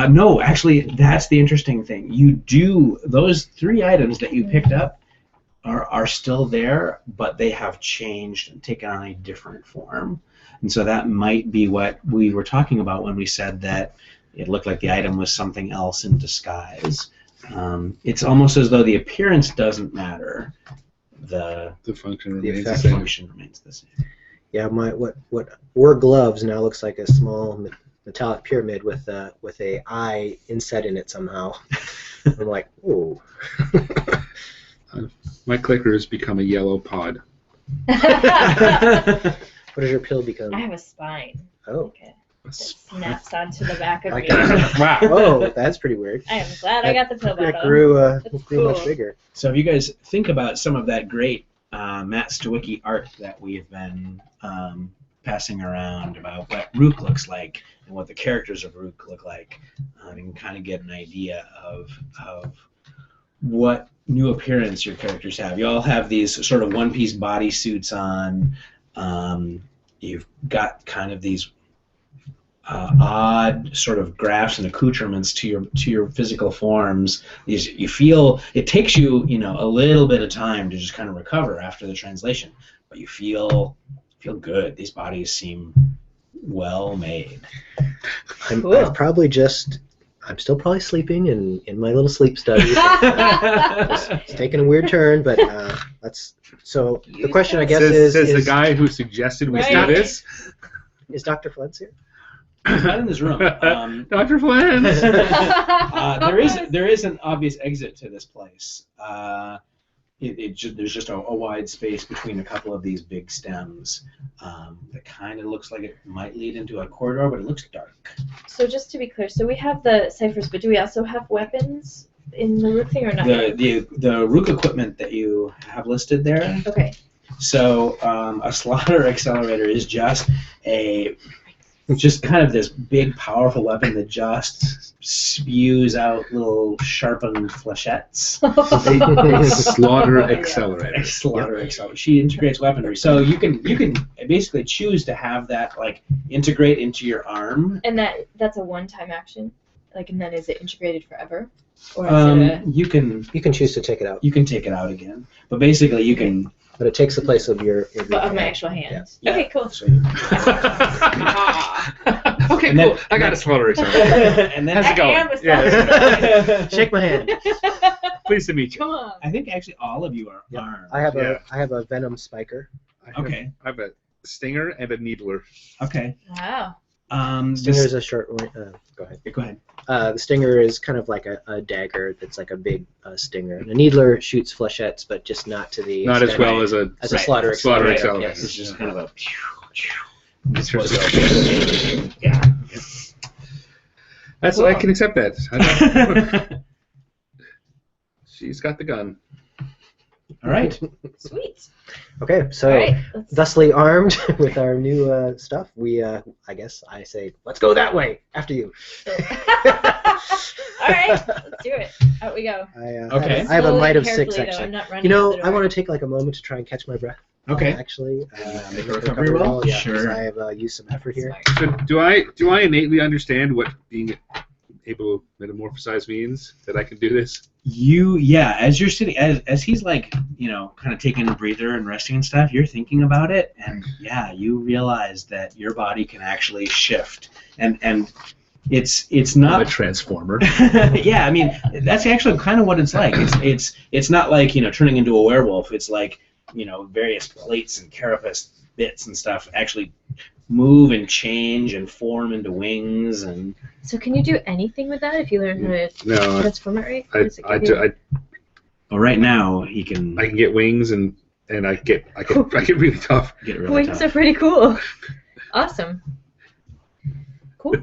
No, actually, that's the interesting thing. You do those 3 items that you picked up are still there, but they have changed and taken on a different form. And so that might be what we were talking about when we said that it looked like the item was something else in disguise. It's almost as though the appearance doesn't matter. The function remains the the same. function remains the same. Yeah, what were gloves now looks like a small metallic pyramid with a eye inset in it somehow. I'm like, ooh. My clicker has become a yellow pod. What does your pill become? I have a spine. Oh. Okay. It snaps onto the back of me. Wow. Whoa, that's pretty weird. I am glad I got the pill That bottle. grew cool. much bigger. So if you guys think about some of that great Matt Stawicki art that we have been passing around about what Rook looks like and what the characters of Rook look like, you can kind of get an idea of what new appearance your characters have. You all have these sort of one-piece bodysuits on. You've got kind of these odd sort of graphs and accoutrements to your physical forms. You feel it takes you a little bit of time to just kind of recover after the translation, but you feel good. These bodies seem well made. Cool. I'm still probably sleeping in my little sleep study. It's taking a weird turn, but that's so. The question, I guess, says is the guy who suggested we Right. do this. Is Dr. Flense here? He's not in this room. Dr. Flense. There is an obvious exit to this place. There's just a wide space between a couple of these big stems that kind of looks like it might lead into a corridor, but it looks dark. So just to be clear, so we have the ciphers, but do we also have weapons in the Rook thing or not? The Rook equipment that you have listed there, Okay. So a slaughter accelerator is just kind of this big, powerful weapon that just spews out little sharpened flechettes. A slaughter accelerator. A slaughter accelerator. She integrates weaponry, so you can basically choose to have that like integrate into your arm. And that's a one-time action, like, and then is it integrated forever, or is it you can choose to take it out. You can take it out again, but basically you can. But it takes the place of your of my actual hands. Yeah. Okay, cool. So Okay, and cool. then- I got a slaughter accelerator. and then How's it going? I am a Yeah. Shake my hand. Pleased to meet you. Come on. I think actually all of you are Yeah. armed. I have Yeah. a venom spiker. Okay. I have a stinger and a needler. Okay. Wow. Stinger is a short one. Go ahead. Go ahead. The stinger is kind of like a dagger that's like a big stinger. And a needler shoots flechettes, but just not to the Not as extent well as a as a slaughter slaughter accelerator. accelerator. Yes. It's just kind of a. Yeah. That's I can accept that. She's got the gun. All right. Sweet. Okay, so All right. thusly armed with our new stuff, we I guess I say let's go that way after you. All right. Let's do it. Out we go. Okay. I have a Slowly might and of 6 carefully, though. actually. I'm not running You know, out the I door. want to take like a moment to try and catch my breath. Okay. Actually, Make a recovery roll? Yeah, Sure. 'cause I have used some effort here. Smart. So do I innately understand what being able to metamorphosize means? That I can do this? As you're sitting, as he's like, kind of taking a breather and resting and stuff, you're thinking about it, and yeah, you realize that your body can actually shift, and it's I'm a not. transformer. Yeah, I mean, that's actually kind of what it's like. It's not like turning into a werewolf. It's like various plates and carapace bits and stuff actually move and change and form into wings and. So can you do anything with that if you learn how to No, transform it right? What does it give you? Well, right now he can I can get wings and I get really tough. get really Wings tough. are pretty cool. Awesome. Cool.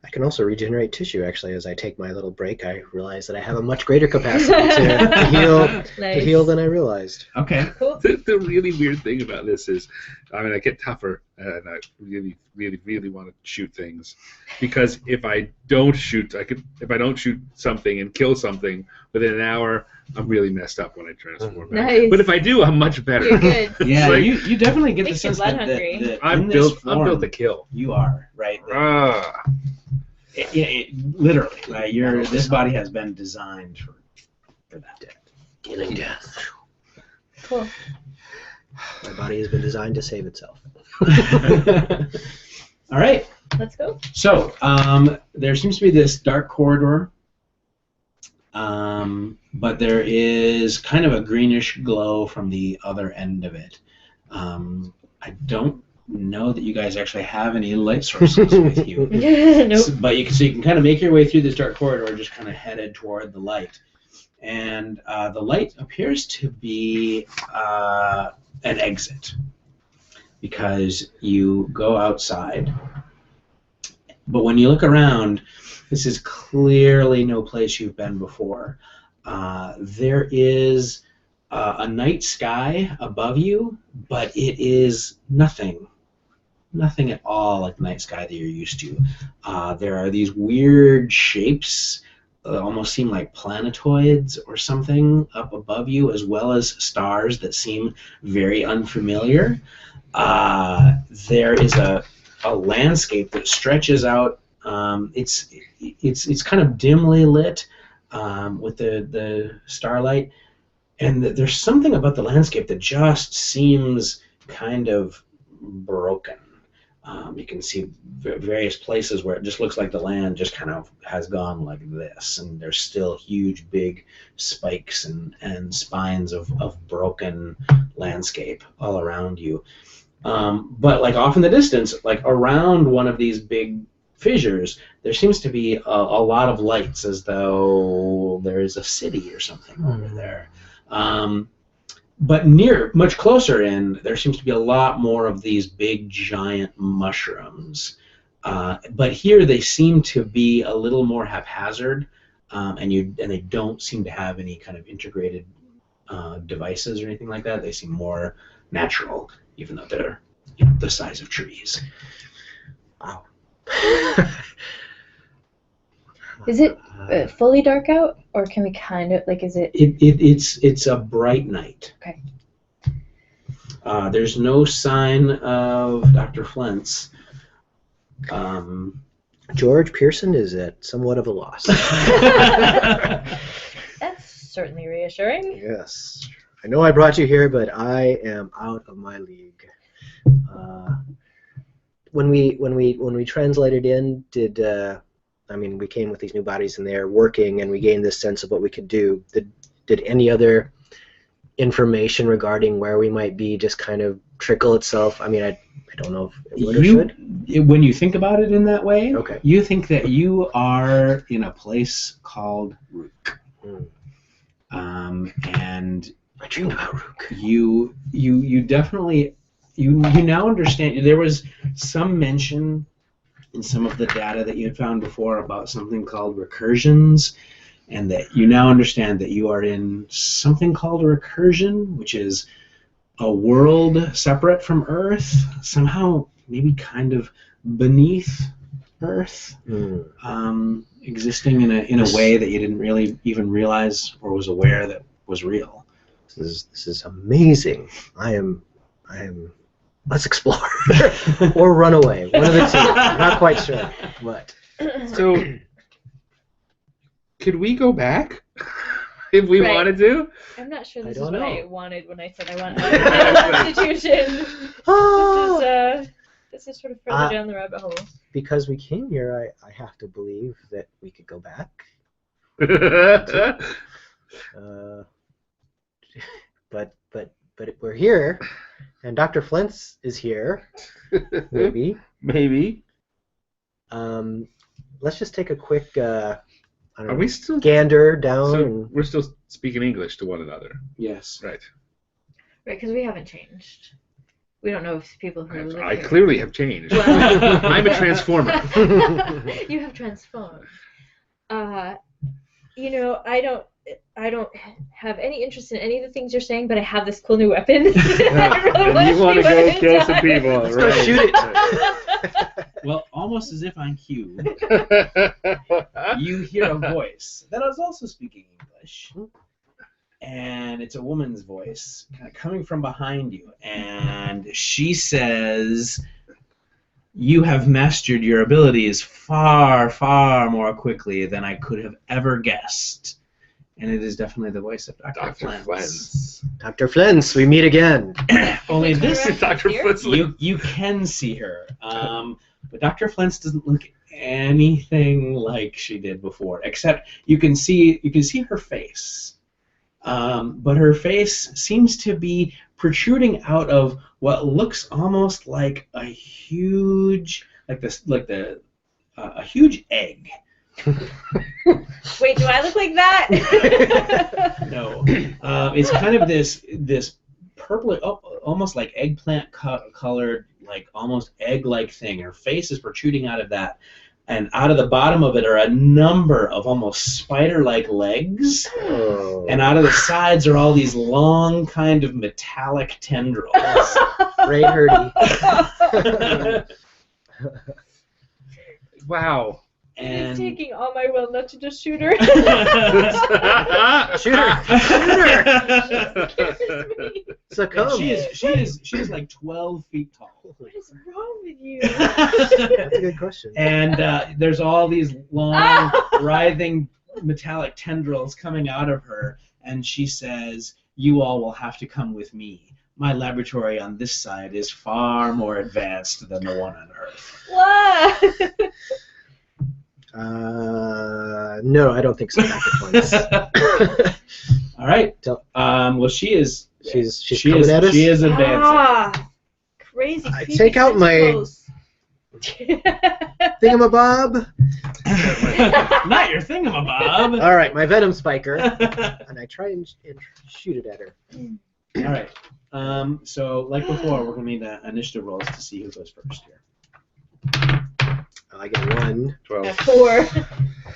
I can also regenerate tissue actually. As I take my little break, I realize that I have a much greater capacity to Nice. heal than I realized. Okay. Cool. The really weird thing about this is, I get tougher, and I really, really, really want to shoot things, because if I don't shoot, if I don't shoot something and kill something within an hour, I'm really messed up when I transform. back. Nice. But if I do, I'm much better. You're good. Yeah, Like- you definitely get the Makes you sense blood that, hungry. that I'm in this built form, to kill. You are right. Ah. Literally, like this body has been designed for that. Killing death. Cool. My body has been designed to save itself. All right. Let's go. So there seems to be this dark corridor, but there is kind of a greenish glow from the other end of it. I don't know that you guys actually have any light sources with you. Nope. But you can kind of make your way through this dark corridor, just kind of headed toward the light. And the light appears to be an exit, because you go outside. But when you look around, this is clearly no place you've been before. There is a night sky above you, but it is nothing at all like the night sky that you're used to. There are these weird shapes, almost seem like planetoids or something, up above you, as well as stars that seem very unfamiliar. There is a landscape that stretches out. It's kind of dimly lit with the starlight, and there's something about the landscape that just seems kind of broken. You can see various places where it just looks like the land just kind of has gone like this, and there's still huge, big spikes and spines of broken landscape all around you. But like off in the distance, like around one of these big fissures, there seems to be a lot of lights, as though there is a city or something over there. But much closer in, there seems to be a lot more of these big, giant mushrooms. But here they seem to be a little more haphazard, and they don't seem to have any kind of integrated devices or anything like that. They seem more natural, even though they're the size of trees. Wow. Is it fully dark out, or can we kind of is it? It's a bright night. Okay. There's no sign of Dr. Flense. George Pierson is at somewhat of a loss. That's certainly reassuring. Yes. I know I brought you here, but I am out of my league. When we translated in, we came with these new bodies and they're working, and we gained this sense of what we could do. Did any other information regarding where we might be just kind of trickle itself? I mean, I don't know if it would or should. When you think about it in that way, okay, you think that you are in a place called Rook. And I dreamed about Rook. You definitely you now understand. There was some mention in some of the data that you had found before about something called recursions, and that you now understand that you are in something called a recursion, which is a world separate from Earth, somehow maybe kind of beneath Earth, existing in a way that you didn't really even realize or was aware that was real. This is amazing. I am. Let's explore or run away. One of the two. I'm not quite sure. But so, could we go back if we wanted to? I'm not sure this I is don't what know. I wanted when I said I want an institution. This is sort of further down the rabbit hole. Because we came here, I have to believe that we could go back. But we're here, and Dr. Flense is here. Maybe. Maybe. Let's just take a quick Are we still gander down. So and we're still speaking English to one another. Yes. Right. Right, because we haven't changed. We don't know if people who live I here. clearly have changed. Well, I'm a transformer. You have transformed. I don't have any interest in any of the things you're saying, but I have this cool new weapon. And you want to go kill some people. Let's go shoot it. Well, almost as if on cue, you hear a voice that is also speaking English. And it's a woman's voice kind of coming from behind you. And she says, "You have mastered your abilities far, far more quickly than I could have ever guessed." And it is definitely the voice of Dr. Flense. Dr. Flense, we meet again. Only this, Dr. Flense. You can see her. But Dr. Flense doesn't look anything like she did before, except you can see her face. But her face seems to be protruding out of what looks almost like a huge, a huge egg. Wait, do I look like that? No, it's kind of this purple, almost like eggplant colored, like almost egg-like thing. Her face is protruding out of that. And out of the bottom of it are a number of almost spider-like legs. Oh. And out of the sides are all these long kind of metallic tendrils. Ray Hurdy. Wow. He's taking all my will not to just shoot her. Shoot her! Succumb. She is like 12 feet tall. What is wrong with you? That's a good question. And there's all these long, writhing metallic tendrils coming out of her, and she says, "You all will have to come with me. My laboratory on this side is far more advanced than the one on Earth." What? No, I don't think so, Dr. Flense. All right. Well, she's coming at us? She is advancing. Ah, crazy. I take out my thingamabob. Not your thingamabob. All right, my venom spiker, and I try and shoot it at her. All right. So, like before, we're going to need initiative rolls to see who goes first here. I get 1. 12. 4.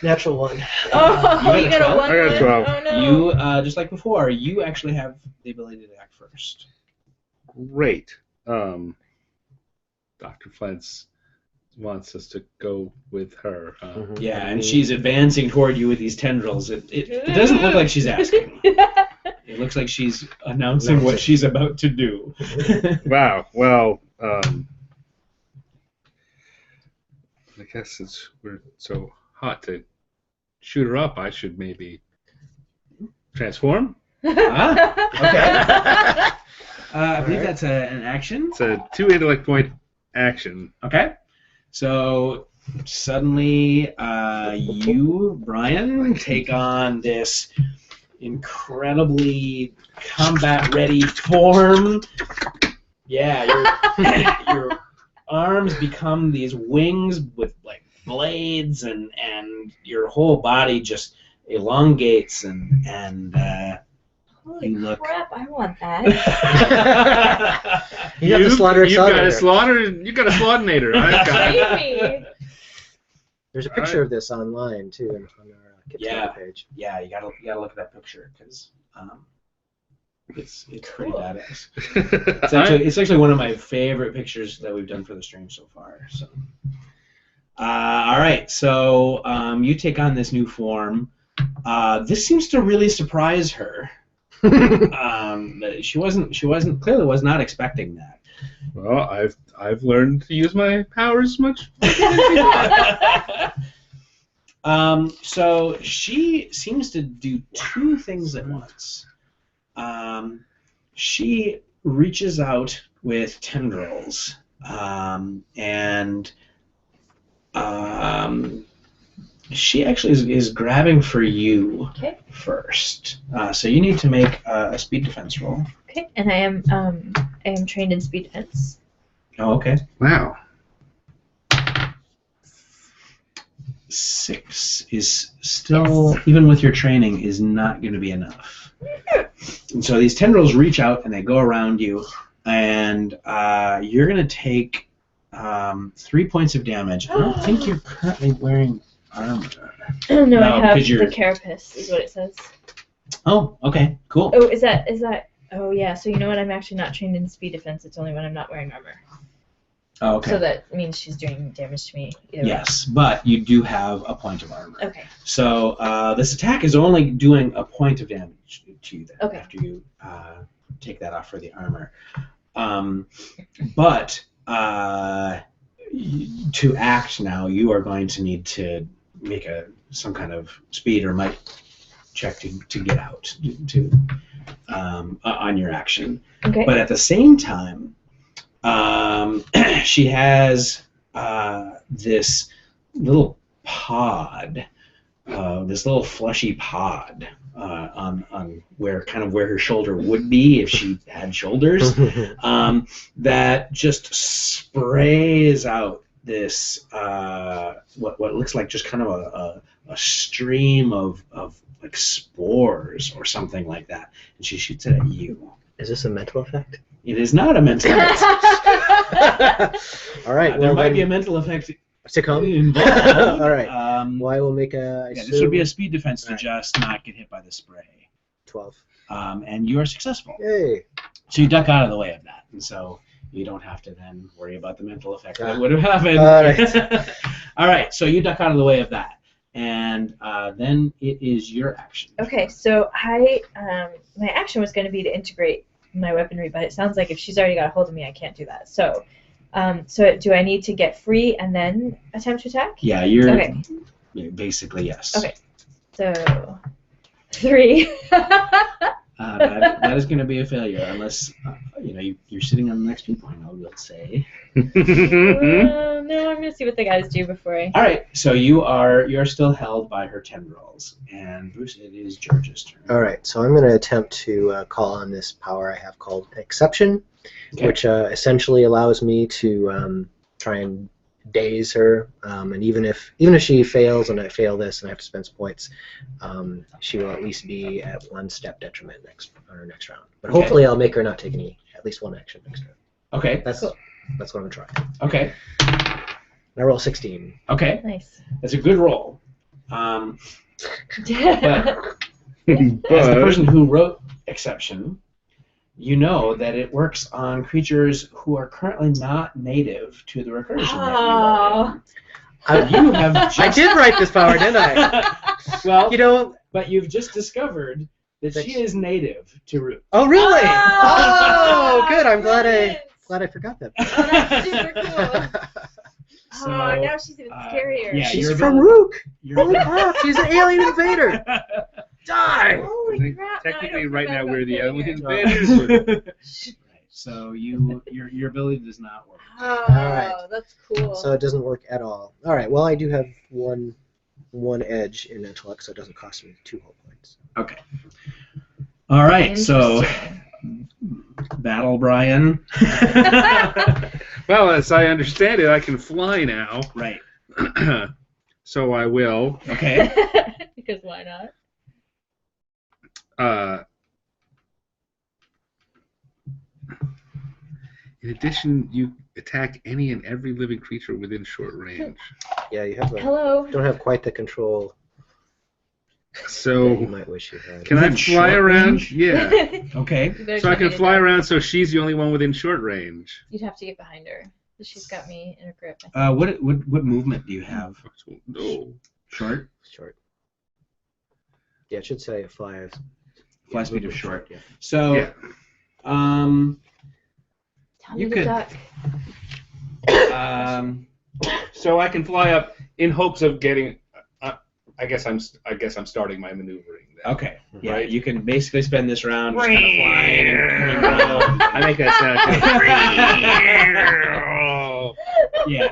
Natural 1. Oh, You you got a got a 12? 1. I got a 12. Oh no. You just like before, you actually have the ability to act first. Great. Dr. Flense wants us to go with her. Mhm. Yeah, and she's advancing toward you with these tendrils. It doesn't look like she's asking. It looks like she's announcing what she's about to do. Wow. Well, I guess since we're so hot to shoot her up, I should maybe transform. Okay. I believe that's an action. It's a 2 intellect point action. Okay. So suddenly, you, Bryan, take on this incredibly combat-ready form. Yeah, your arms become these wings with like blades, and your whole body just elongates and Holy you look. crap! I want that. You have the slaughter accelerator. You got a slaughtinator. I've got it. Save me. There's a picture of this online too on our Kickstarter page. Yeah, you gotta look at that picture because it's pretty Cool. badass. It's actually one of my favorite pictures that we've done for the stream so far. So, all right, so you take on this new form. This seems to really surprise her. She clearly was not expecting that. Well, I've learned to use my powers much. So she seems to do 2 things at once. She reaches out with tendrils, and she actually is grabbing for you first. So you need to make a speed defense roll. Okay, and I am trained in speed defense. Oh, okay. Wow. 6 is still, even with your training, is not going to be enough. And so these tendrils reach out and they go around you, and you're going to take 3 points of damage. I don't think you're currently wearing armor. No, I have because you're- the carapace, is what it says. Oh, okay, cool. Oh, is that? Oh, yeah. So you know what? I'm actually not trained in speed defense. It's only when I'm not wearing armor. Oh, okay. So that means she's doing damage to me. Either way. Yes, but you do have a point of armor. Okay. So this attack is only doing a point of damage to you then Okay. after you take that off for the armor. But to act now, you are going to need to make some kind of speed or might check to get out on your action. Okay. But at the same time, she has this little pod, this little fleshy pod on where her shoulder would be if she had shoulders, that just sprays out this what looks like just kind of a stream of like spores or something like that, and she shoots it at you. Is this a mental effect? It is not a mental effect. All right. There might be a mental effect to come. involved. All right. Well, I will make This would be a speed defense to just not get hit by the spray. 12. And you are successful. Yay. So you duck out of the way of that, and so you don't have to then worry about the mental effect that Ah. would have happened. All right. All right. So you duck out of the way of that, and then it is your action. Okay, so my action was going to be to integrate my weaponry, but it sounds like if she's already got a hold of me, I can't do that. So, do I need to get free and then attempt to attack? Yeah, you're Okay. basically yes. Okay. So, 3. That is going to be a failure unless you're sitting on the next viewpoint. I will say. No, I'm gonna see what the guys do before I. All right, so you're still held by her tendrils, and Bruce, it is George's turn. All right. So I'm going to attempt to call on this power I have called Exception, Okay. which essentially allows me to try and daze her, and even if she fails and I fail this and I have to spend some points, she will at least be at 1 step detriment on her next round. But Okay. hopefully I'll make her not take at least 1 action next round. Okay. That's Cool. what I'm trying. Okay. I roll 16. Okay, Nice. that's a good roll. But But as the person who wrote exception, you know that it works on creatures who are currently not native to the recursion that you have just... I did write this power, didn't I? Well, You know. but you've just discovered that she is native to Root. Oh, really? Oh, Oh, good. I'm glad brilliant. I forgot that. Oh, that's super cool. So, Oh, now she's even scarier. yeah, She's you're from able- Rook. You're Holy able- crap! She's an alien invader. Die. Holy crap. Technically, now I right don't now feel we're the bad about alien killing her. invaders. Right. So your ability does not work. Oh, right. that's cool. So it doesn't work at all. All right. Well, I do have one edge in intellect, so it doesn't cost me 2 whole points. Okay. All right. So Interesting. battle, Bryan. Well, as I understand it, I can fly now. Right. So I will. Okay. Because why not? In addition, you attack any and every living creature within short range. Yeah, you have Hello. don't have quite the control that you So might wish you had. can I Within fly short around? range? Yeah. Okay. You better So I tell me can to fly die. around so she's the only one within short range. You'd have to get behind her. She's got me in her grip. What movement do you have? No. Short. Short. Yeah, it should say fly. Fly speed of short. Yeah. So, Yeah. Tell You me to could- duck. So I can fly up in hopes of getting. I guess I'm starting my maneuvering. Then. Okay. Yeah, Right. you can basically spend this round just kind of flying and coming around. I make that sound. Yeah.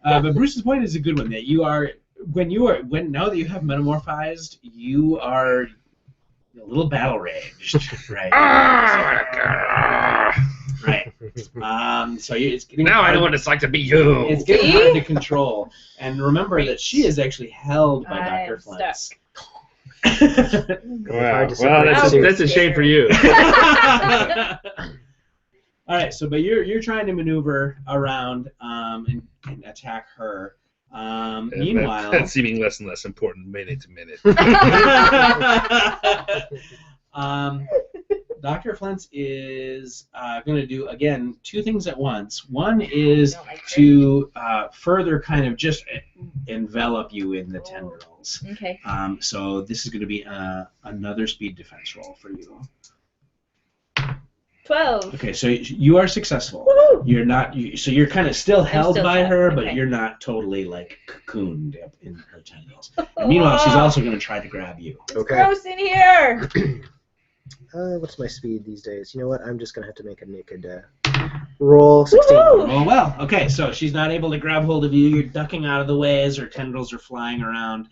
But Bruce's point is a good one. That you are now that you have metamorphized, you are a little battle raged, right? Right. So it's getting Now I hard- know what it's like to be you. It's getting hard to control. And remember that she is actually held by I Dr. am Flense. Hard to Well, separate that's a shame for you. All right. So, but you're trying to maneuver around and attack her. Meanwhile, That's seeming less and less important minute to minute. Dr. Flense is going to do, again, 2 things at once. One is to further kind of just envelop you in the tendrils. Okay. So this is going to be another speed defense roll for you. 12. Okay, so you are successful. Woohoo! You're not. So you're kind of still held still by trapped, her, but okay. you're not totally like cocooned up in her tendrils. And meanwhile, she's also going to try to grab you. It's Okay. gross in here. What's my speed these days? You know what? I'm just gonna have to make a naked roll. 16. Woohoo! Oh well. Okay, so she's not able to grab hold of you. You're ducking out of the way as her tendrils are flying around,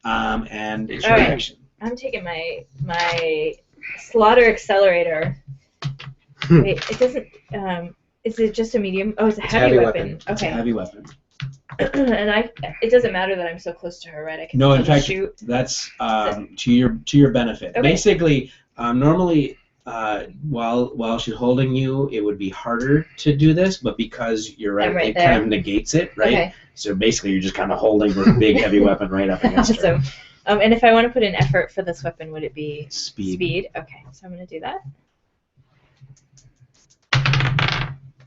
and it's your All right. action. I'm taking my slaughter accelerator. Wait, it doesn't. Is it just a medium? Oh, it's a heavy weapon. It's a Okay. heavy weapon. And it doesn't matter that I'm so close to her, right? I can No, still in fact, shoot. that's to your benefit. Okay. Basically, normally, while she's holding you, it would be harder to do this, but because you're right, I'm right it there. kind of negates it, right? Okay. So basically, you're just kind of holding her big heavy weapon right up against her. Awesome. And if I want to put in effort for this weapon, would it be Speed. Okay, so I'm going to do that.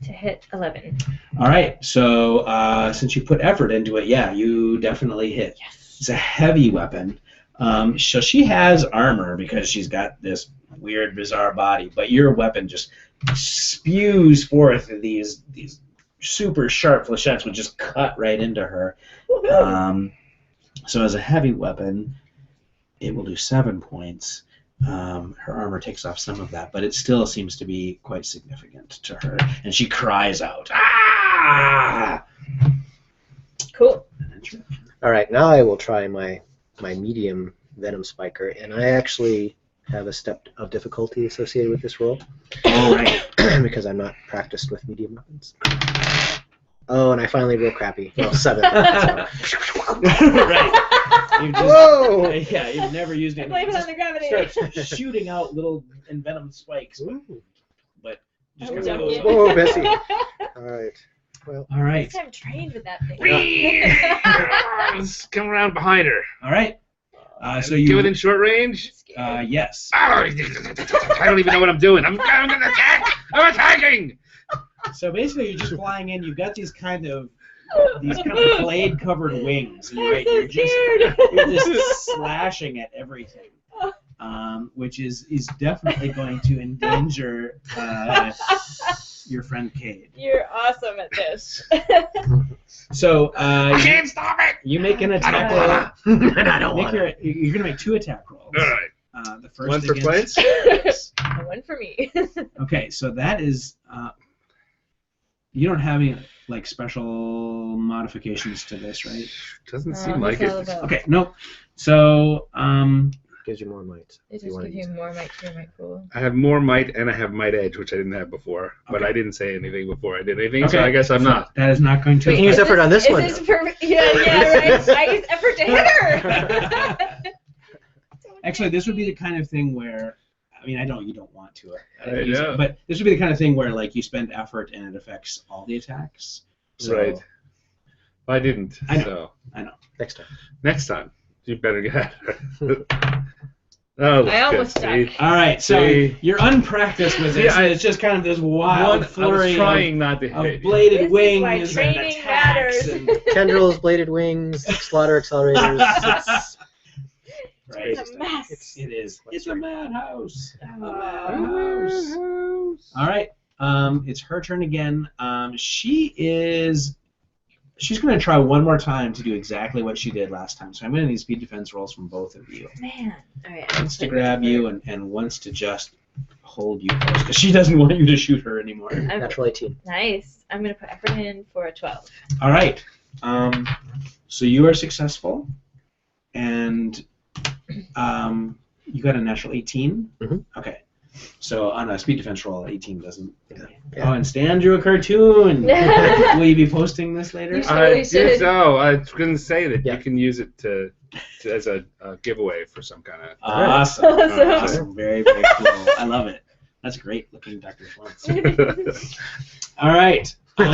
To hit 11. All right. So since you put effort into it, yeah, you definitely hit. Yes. It's a heavy weapon. So she has armor because she's got this weird, bizarre body, but your weapon just spews forth these super sharp flechettes would just cut right into her. Woohoo! So as a heavy weapon, it will do 7 points. Her armor takes off some of that, but it still seems to be quite significant to her, and she cries out, "Ah!" Cool. All right, now I will try my medium venom spiker, and I actually have a step of difficulty associated with this roll. All right. Because I'm not practiced with medium weapons. Oh, and I finally roll crappy. Well, 7. Right. You've just, Whoa! yeah, you've never used I it. blame it on the gravity. Start shooting out little envenomed spikes, but just I'm kind of goes joking. off. Whoa, Bessie. All right. well. All right. I'm trained with that thing. Let's come around behind her. All right. So Get you. within short range. Yes. I don't even know what I'm doing. I'm gonna attack. I'm attacking. So basically, you're just flying in. You've got these kind of blade-covered wings. And I'm so you're scared. just slashing at everything, which is definitely going to endanger your friend Cade. You're awesome at this. So I can't stop it. you make an attack roll. I don't want it. You're going to make 2 attack rolls. All right. The first One for against- Flense. One for me. Okay, so that is. You don't have any like special modifications to this, right? Doesn't seem like what's all it. about? Okay, no. So Gives you more might. It if you just want gives to use you it. more might to might cool. I have more might and I have might edge, which I didn't have before. But Okay. I didn't say anything before I did anything, so Okay. I guess I'm not. that is not going to. We can use effort on this one. Is right. I use effort to hit her. Actually, this would be the kind of thing where, I mean, you don't want to, know. but this would be the kind of thing where like you spend effort and it affects all the attacks. So, Right. I didn't. I know. So Next time. next time, you better get at her. Oh, I almost see? died. All right, so See? you're unpracticed with this. See, It's just kind of this wild I was flurry trying not to of hit you. bladed This is wings why and training attacks. matters. And, Tendrils, bladed wings, slaughter accelerators. right. It's a mess. It is. It's a madhouse. A Oh. madhouse. All right. It's her turn again. She's going to try one more time to do exactly what she did last time. So I'm going to need speed defense rolls from both of you. Man. All right. Wants to grab you and wants to just hold you close because she doesn't want you to shoot her anymore. Natural 18. Nice. I'm gonna put effort in for a 12. All right. So you are successful, and you got a natural 18. Mhm. Okay. So on a speed defense roll, 18 doesn't. Yeah. Oh, and Stan drew a cartoon. Will you be posting this later? You should. I You should. did so. I was going to say that Yeah. you can use it to as a giveaway for some kind of. Awesome. Awesome. Awesome. Very, very cool. I love it. That's great looking, Dr. Flense. All right. All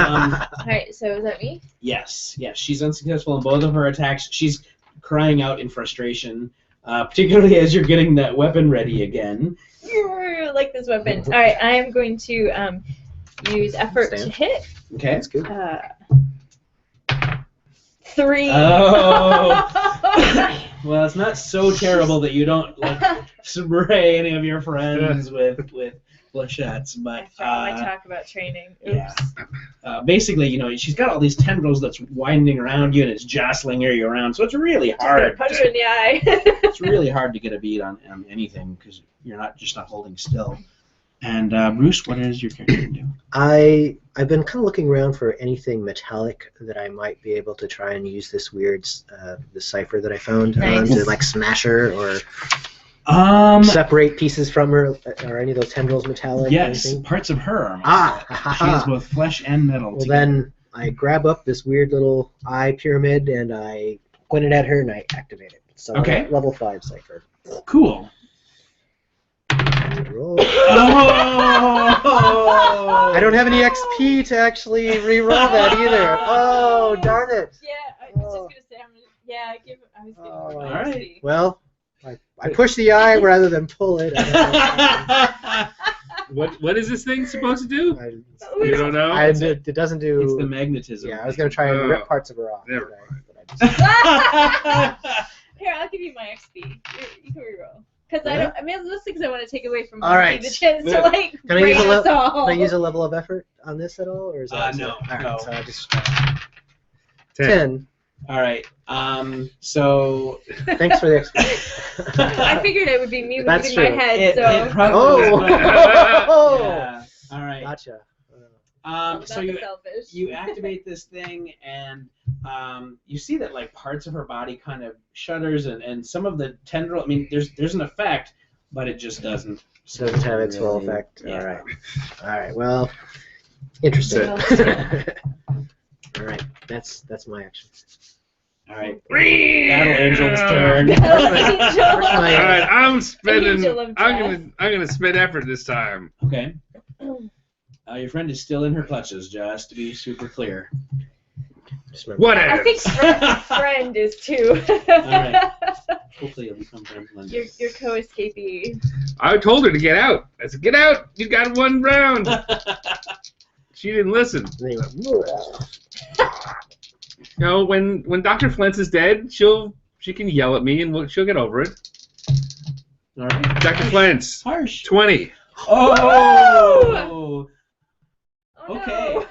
right. So is that me? Yes. She's unsuccessful in both of her attacks. She's crying out in frustration, particularly as you're getting that weapon ready again. I like this weapon. All right. I am going to use effort to Stand. hit. Okay. That's good. 3. Oh. Well, it's not so terrible that you don't like spray any of your friends with flechettes, but I talk about training. Oops. yeah. Basically, she's got all these tendrils that's winding around you and it's jostling you around, so it's really hard. Punch her in the eye. It's really hard to get a beat on anything because you're not holding still. And Bruce, what is your character going to do? I've been kind of looking around for anything metallic that I might be able to try and use this weird the cipher that I found Nice. to like smash her or separate pieces from her. Are any of those tendrils metallic? or Yes, anything? parts of her are. Ah, She is both flesh and metal. Well, together. then I grab up this weird little eye pyramid and I point it at her and I activate it. So Okay. level 5 cipher. Cool. Roll. Oh! I don't have any XP to actually re-roll that either. Oh, darn it. Yeah, I was just gonna say. I was giving Oh, my alright. XP. Well, I push the eye rather than pull it. What is this thing supposed to do? You don't know? It doesn't do. It's the magnetism. Yeah, I was gonna try and rip parts of her off. Never but I just- Here, I'll give you my XP. You can reroll. Because I don't. I mean, mostly because I want to take away from All Monty right. the chance to like Can I use raise a us all. Can I use a level of effort on this at all, or is that No, All right, no. so I just 10. All right. So Thanks for the XP. I figured it would be me That's losing my true. head. it So probably. Oh. Yeah. All right. Gotcha. I'm So not selfish. you activate this thing, and you see that like parts of her body kind of shudders, and some of the tendril. I mean, there's an effect, but it just doesn't. Doesn't have its full really- effect. Yeah. All right. Well, interesting. That's All right. That's my action. All right. Battle Angel's turn. Angel. All right, I'm Angel of spending. death. I'm gonna spend effort this time. Okay. Your friend is still in her clutches, just to be super clear. Just remember. What I think else? friend is too. right. Hopefully it'll become friends. Your co-escapee. I told her to get out. I said, get out. You got 1 round. She didn't listen. And then he went, You know, when Dr. Flense is dead, she can yell at me and she'll get over it. All right. Dr. Flense, Harsh. 20. Oh. Okay.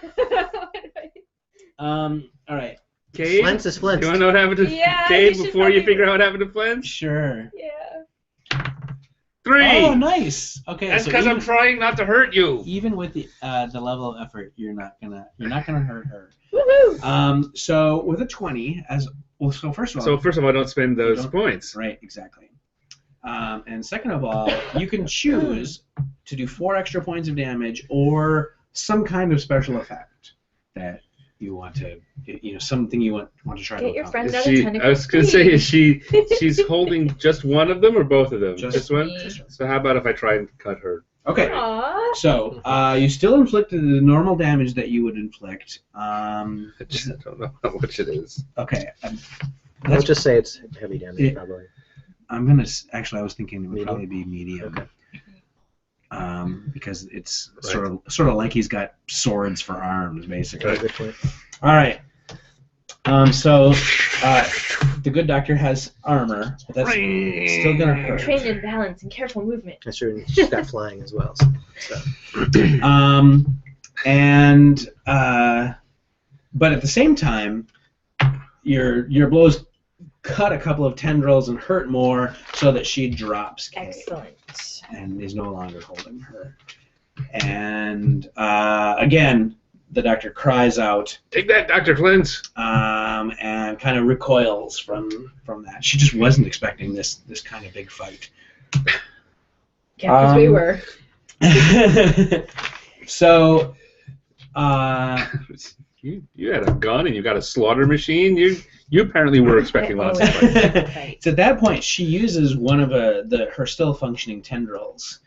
No. All right. Cade, Flens is Flens. you want to know what happened to Yeah, Cade you should before you probably- figure out what happened to Flense? Sure. Yeah. 3. Oh, nice. Okay. That's so because I'm trying not to hurt you. even with the level of effort, you're not gonna hurt her. Woohoo! So with a 20, so first of all. So first of all, don't spend those don't- points. Right, exactly. And second of all, you can choose to do 4 extra points of damage or some kind of special effect that you want to, something you want to try Get to your accomplish. friend Is another she, tentacle. I was going to say, she's holding just one of them or both of them? Just Just one? me. So how about if I try and cut her? Okay. Aww. So you still inflicted the normal damage that you would inflict. I just don't know how much it is. Okay. Let's just say it's heavy damage, It- probably. I'm gonna actually. I was thinking it would Medium? probably be medium. Okay. Because it's Right. sort of like he's got swords for arms, basically. Okay, good point. All right. So the good doctor has armor, but that's still gonna hurt. Trained in balance and careful movement. That's true. and She's got flying as well. So. But at the same time, your blows cut a couple of tendrils and hurt more, so that she drops Kay Excellent. and is no longer holding her. And again, the doctor cries out Take that, Dr. Flense. and kind of recoils from that. She just wasn't expecting this kind of big fight. Yeah, because we were. So, You had a gun and you got a slaughter machine. You apparently were expecting lots of fight. so at that point, she uses one of her still functioning tendrils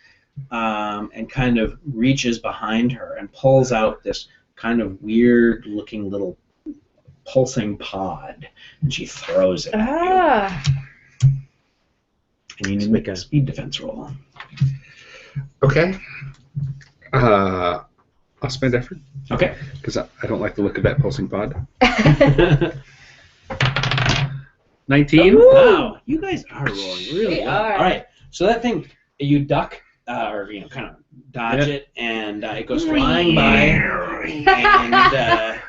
and kind of reaches behind her and pulls out this kind of weird-looking little pulsing pod, and she throws it at you. Ah. And you need to make a speed defense roll. Okay. I'll spend effort Okay. because I don't like the look of that pulsing pod. 19. Ooh. Wow, you guys are rolling really We well. are. All right, so that thing, you duck or kind of dodge Yeah. it, and it goes flying by, and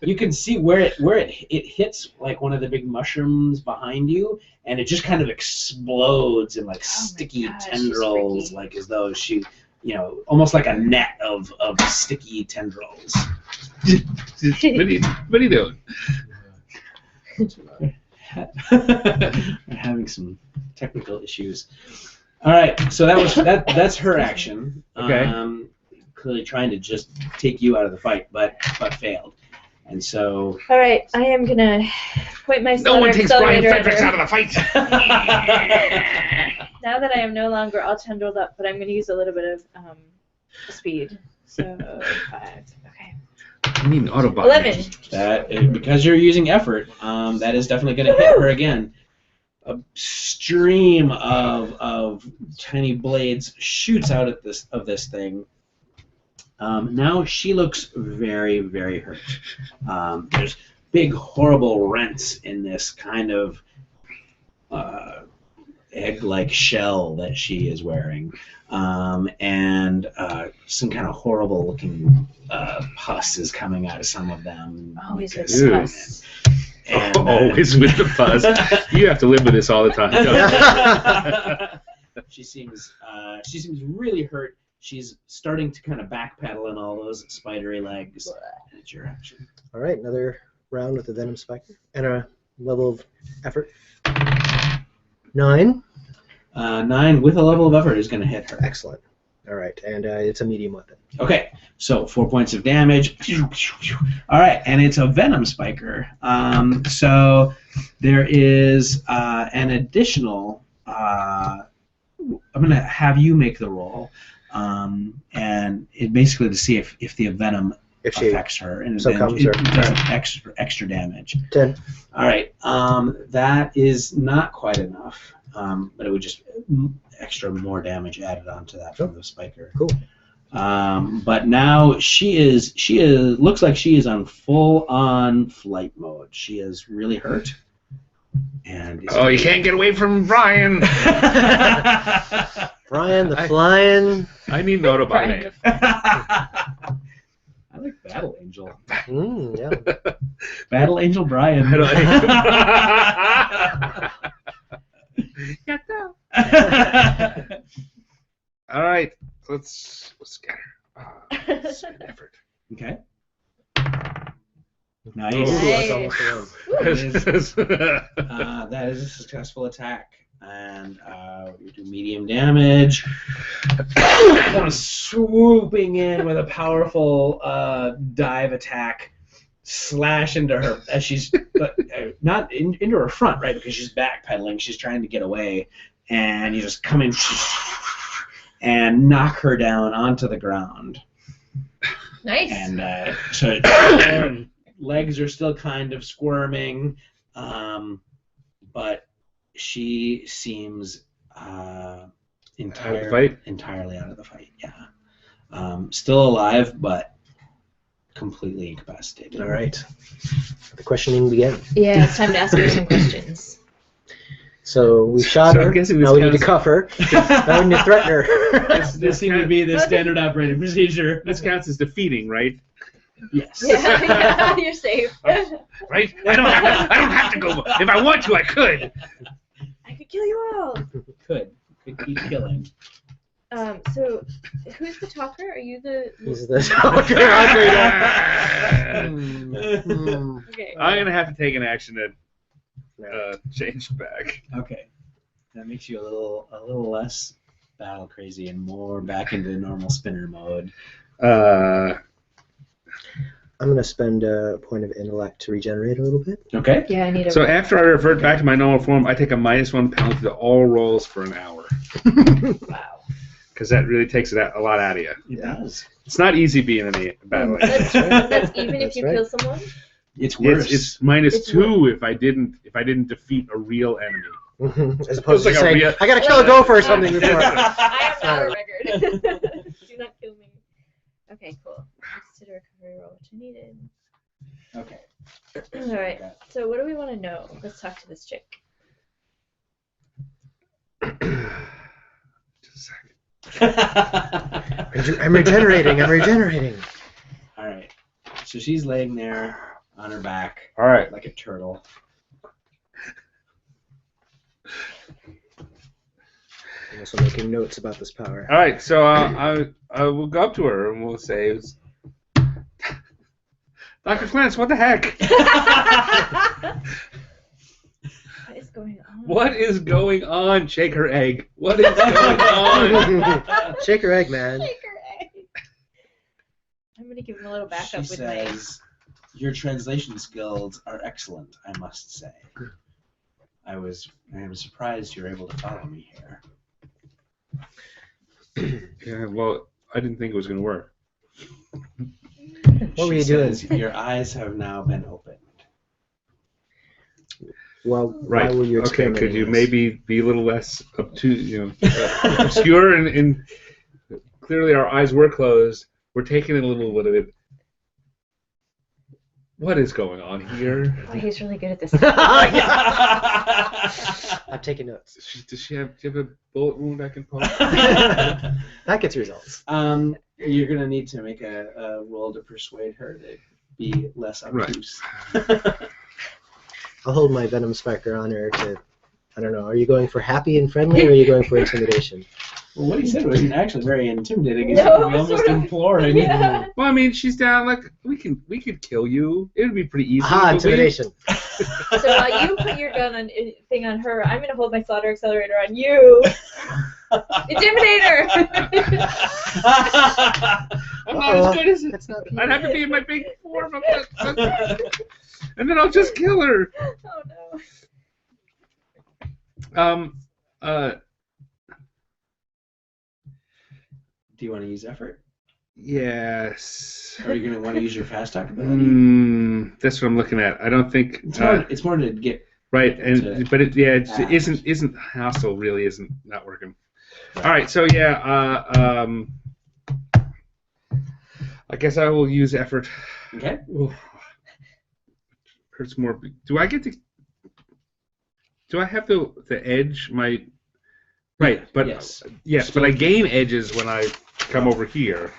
you can see where it hits like one of the big mushrooms behind you, and it just kind of explodes in like sticky gosh, she's tendrils, freaky. like as though she, almost like a net of sticky tendrils. What are you doing? We're having some technical issues. All right, so that's her action. Okay. Clearly trying to just take you out of the fight, but failed. And so. All right, I am gonna point my No one slaughter takes Bryan accelerator Fredericks out under. of the fight. Now that I am no longer all tendrilled up, but I'm gonna use a little bit of speed. So 5. Okay. I need an Autobot. 11. That because you're using effort, that is definitely going to hit her again. A stream of tiny blades shoots out of this thing. Now she looks very, very hurt. There's big, horrible rents in this kind of egg-like shell that she is wearing, and some kind of horrible-looking pus is coming out of some of them. Always with because- Ew. pus. and, Always with the fuzz. You have to live with this all the time. Don't you? she seems really hurt. She's starting to kind of backpedal in all those spidery legs. That's your action. All right, another round with the Venom Spiker. And a level of effort. 9. 9 with a level of effort is going to hit her. Excellent. All right, and it's a medium weapon. Okay, so 4 points of damage. All right, and it's a Venom Spiker. So there is an additional. I'm going to have you make the roll. and it basically to see if the venom affects her, and so then comes it her. does extra damage. 10. All right, that is not quite enough, but it would just more damage added onto that from the spiker. Cool. But now she looks like she is on full-on flight mode. She is really hurt. And you can't get away from Bryan. Bryan the Flying. I need note about it. I like Battle Angel. Yeah. Battle Angel Bryan. All right, let's scatter. Spend effort. Okay. Ooh, Nice. that's almost around. That is a successful attack. And we do medium damage. Kind of swooping in with a powerful dive attack, slash into her as she's not into her front, right? Because she's backpedaling. She's trying to get away, and you just come in and knock her down onto the ground. Nice. And so legs are still kind of squirming, but she seems entirely out of the fight. Yeah, still alive, but completely incapacitated. All right. The questioning begins. Yeah, it's time to ask her some questions. So we shot So I'm her. guessing Now this we need to counts- cuff her. Now we need to threaten her. This seems to be the standard operating procedure. This counts as defeating, right? Yes. Yeah, you're safe. Right? I don't have to go. If I want to, I could. I could kill you all. Could keep killing. So, who's the talker? Are you the? He's the talker. Okay. I'm gonna have to take an action to change back. Okay, that makes you a little less battle crazy and more back into normal spinner mode. I'm going to spend a point of intellect to regenerate a little bit. Okay. Yeah, I need a. So after I revert back to my normal form, I take a -1 penalty to all rolls for an hour. Wow. Because that really takes a lot out of you. It does. It's not easy being in a battle. That's even if That's you right. kill someone. It's worse. It's -2 It's if I didn't defeat a real enemy. As opposed to like a saying, real- I got to kill a gopher or something before. I have not a record. Do not kill me. Okay, cool. Consider recovery roll, which I needed. Okay. All right. So, what do we want to know? Let's talk to this chick. Just a second. I'm regenerating. All right. So she's laying there on her back All right. like a turtle. I'm also making notes about this power. All right. So I will go up to her and we'll say, Dr. Flense, what the heck? What is going on? What is going on? Shake her egg. What is going on? Shake her egg, man. Shake her egg. I'm gonna give him a little backup She with my. says, "Your translation skills are excellent, I must say. I am surprised you're able to follow me here." Yeah. Well, I didn't think it was going to work. What were She you doing? says, "Your eyes have now been opened." Well, Right. why were you Okay. experimenting Could you with maybe be a little less obscure and clearly our eyes were closed. We're taking in a little bit of it. What is going on here? Oh, he's really good at this. this? I'm taking notes. Does she have a bullet wound I can poke? That gets results. You're gonna need to make a roll to persuade her to be less obtuse. I'll hold my venom spiker on her to, I don't know, are you going for happy and friendly or are you going for intimidation? Well, what he said wasn't actually very intimidating. He's No, almost sort of. imploring. Yeah. Well, I mean, she's down. Like we could kill you. It would be pretty easy. Aha, but intimidation. So while you put your gun on thing on her, I'm gonna hold my slaughter accelerator on you. Intimidate her. I'm not as good as it. That's not I'd have to be in my big form, and then I'll just kill her. Oh no. Do you want to use effort? Yes. Or are you going to want to use your fast talk ability? That's what I'm looking at. I don't think It's more to get right, and but it act. isn't hostile really isn't not working. Right. All right, so yeah, I guess I will use effort. Okay. Ooh. Hurts more. Do I get to? Do I have the edge? Right, but yes, but I gain edges when I come over here.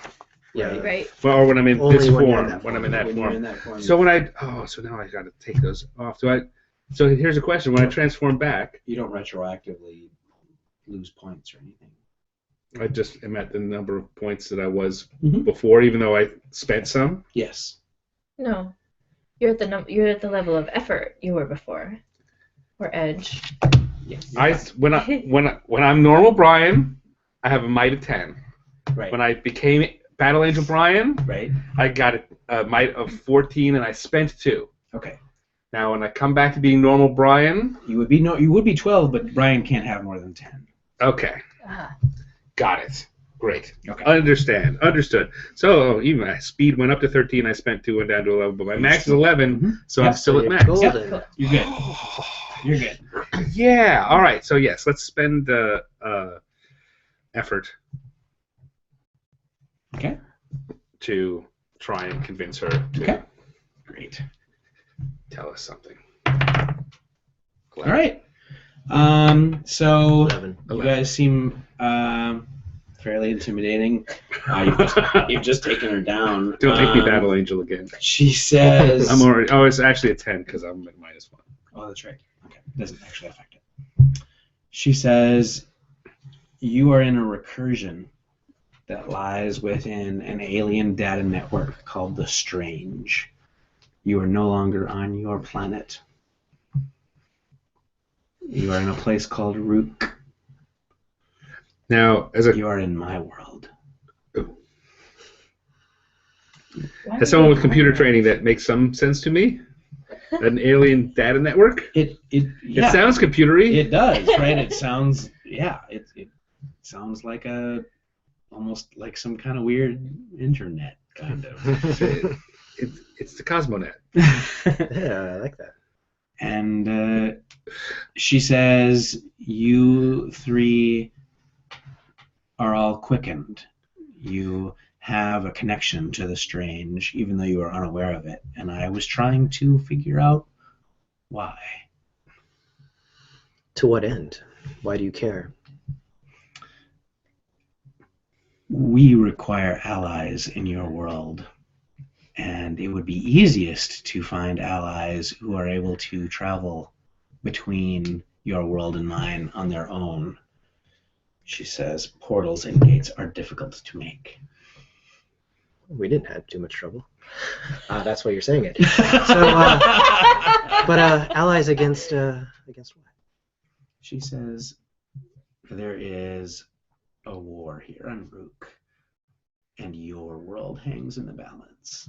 Yeah. Right. Or when I'm in Only this when you're form. in that When I'm in that form. form. So so now I got to take those off. So here's a question: when I transform back, you don't retroactively lose points or anything. I just am at the number of points that I was Mhm. before, even though I spent some. No. Yes. You're at the level of effort you were before. Or edge. Yes. When I'm normal Bryan, I have a might of 10. Right. When I became Battle Angel Bryan, Right. I got a might of 14 and I spent 2. Okay. Now when I come back to being normal Bryan, You would be 12, but Bryan can't have more than 10. okay, Ah. got it. Great. Okay. Understood. So even my speed went up to 13, I spent 2 and down to 11, but my max is 11, Mhm. so Yep. I'm still at You're max. golden. Yep. You're good. You're good. Yeah. All right. So yes, let's spend the effort Okay. to try and convince her to Okay. Great. tell us something. All right. So 11. you guys seem fairly intimidating. You've just taken her down. Don't make me Battle Angel again. She says. I'm already. Oh, it's actually a 10 because I'm at -1. Oh, that's right. Okay. Doesn't actually affect it. She says, you are in a recursion that lies within an alien data network called the Strange. You are no longer on your planet. You are in a place called Rook. Now, You are in my world. as someone with computer training, that makes some sense to me. An alien data network. It Sounds computery. It does, right? It sounds it sounds like almost like some kind of weird internet kind of. It's the Cosmonet. Yeah, I like that. And she says, you 3 are all quickened. You have a connection to the Strange, even though you are unaware of it. And I was trying to figure out why. To what end? Why do you care? We require allies in your world. And it would be easiest to find allies who are able to travel between your world and mine on their own. She says, portals and gates are difficult to make. We didn't have too much trouble. That's why you're saying it. So, but allies against what? She says, there is a war here on Rook, and your world hangs in the balance.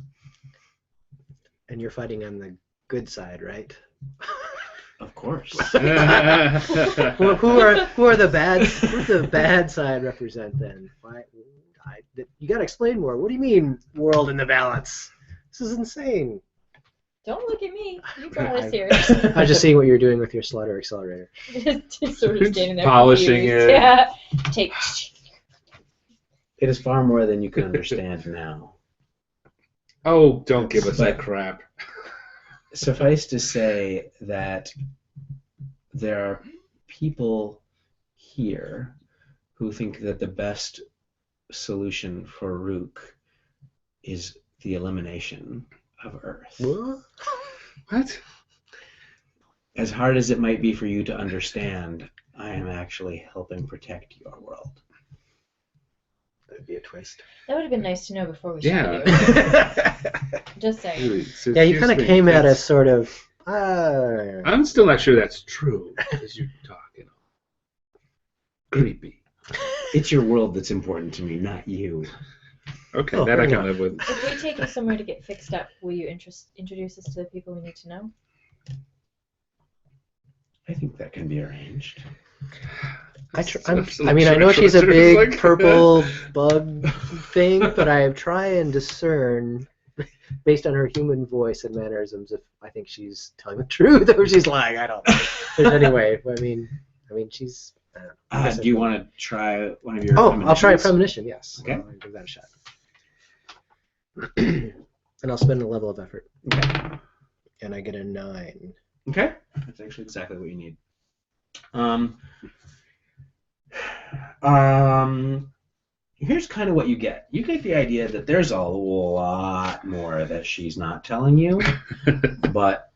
And you're fighting on the good side, right? Of course. Who are the bad? Who's the bad side represent then? You gotta explain more. What do you mean, world in the balance? This is insane. Don't look at me. You brought us here. I was just seeing what you're doing with your slaughter accelerator. Just sort of standing there. Polishing confused. it. Yeah. Take. It is far more than you can understand now. Oh, don't give us that crap. Suffice to say that there are people here who think that the best solution for Rook is the elimination of Earth. What? As hard as it might be for you to understand, I am actually helping protect your world. That'd be a twist. That would have been nice to know before we Yeah. started. Just saying. Really, Yeah, you kind of came at us sort of. I'm still not sure that's true as you talk. Creepy. It's your world that's important to me, not you. Okay, Oh, that I fair can live with. If we take you somewhere to get fixed up, will you introduce us to the people we need to know? I think that can be arranged. I mean, I know she's a big purple bug thing, but I try and discern, based on her human voice and mannerisms, if I think she's telling the truth or she's lying. I don't know. But anyway, I mean, she's. Do you want to try one of your? I'll try a premonition. Yes. Okay. I'll give that a shot. And I'll spend a level of effort. Okay. And I get a 9. Okay. That's actually exactly what you need. Here's kind of what you get. You get the idea that there's a lot more that she's not telling you, but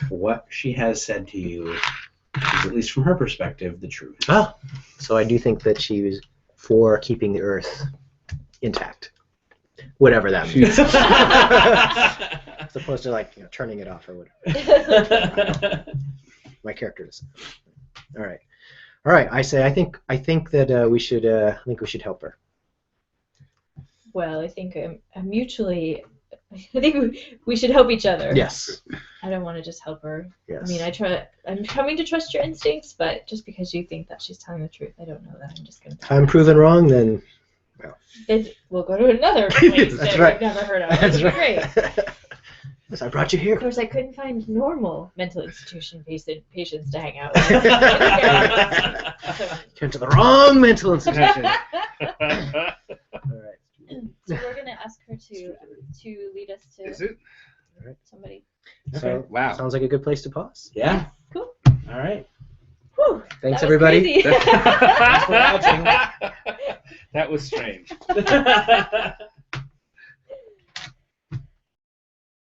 what she has said to you is, at least from her perspective, the truth. Oh, so I do think that she was for keeping the Earth intact, whatever that means, as opposed to turning it off or whatever. My character doesn't. All right. I say I think that we should help her. Well, I think mutually. I think we should help each other. Yes. I don't want to just help her. Yes. I mean, I'm coming to trust your instincts, but just because you think that she's telling the truth, I don't know that. I'm just going to. If I'm proven wrong, then. Well. Then we'll go to another place That's that right. we've never heard of. That's That'd right. be great. Yes, I brought you here. Of course, I couldn't find normal mental institution patients to hang out with. Turned to the wrong mental institution. All right. So we're gonna ask her to lead us to Is it? somebody. So, Wow. Sounds like a good place to pause. Yeah. Cool. All right. Whew, Thanks, that was everybody. crazy. That was strange.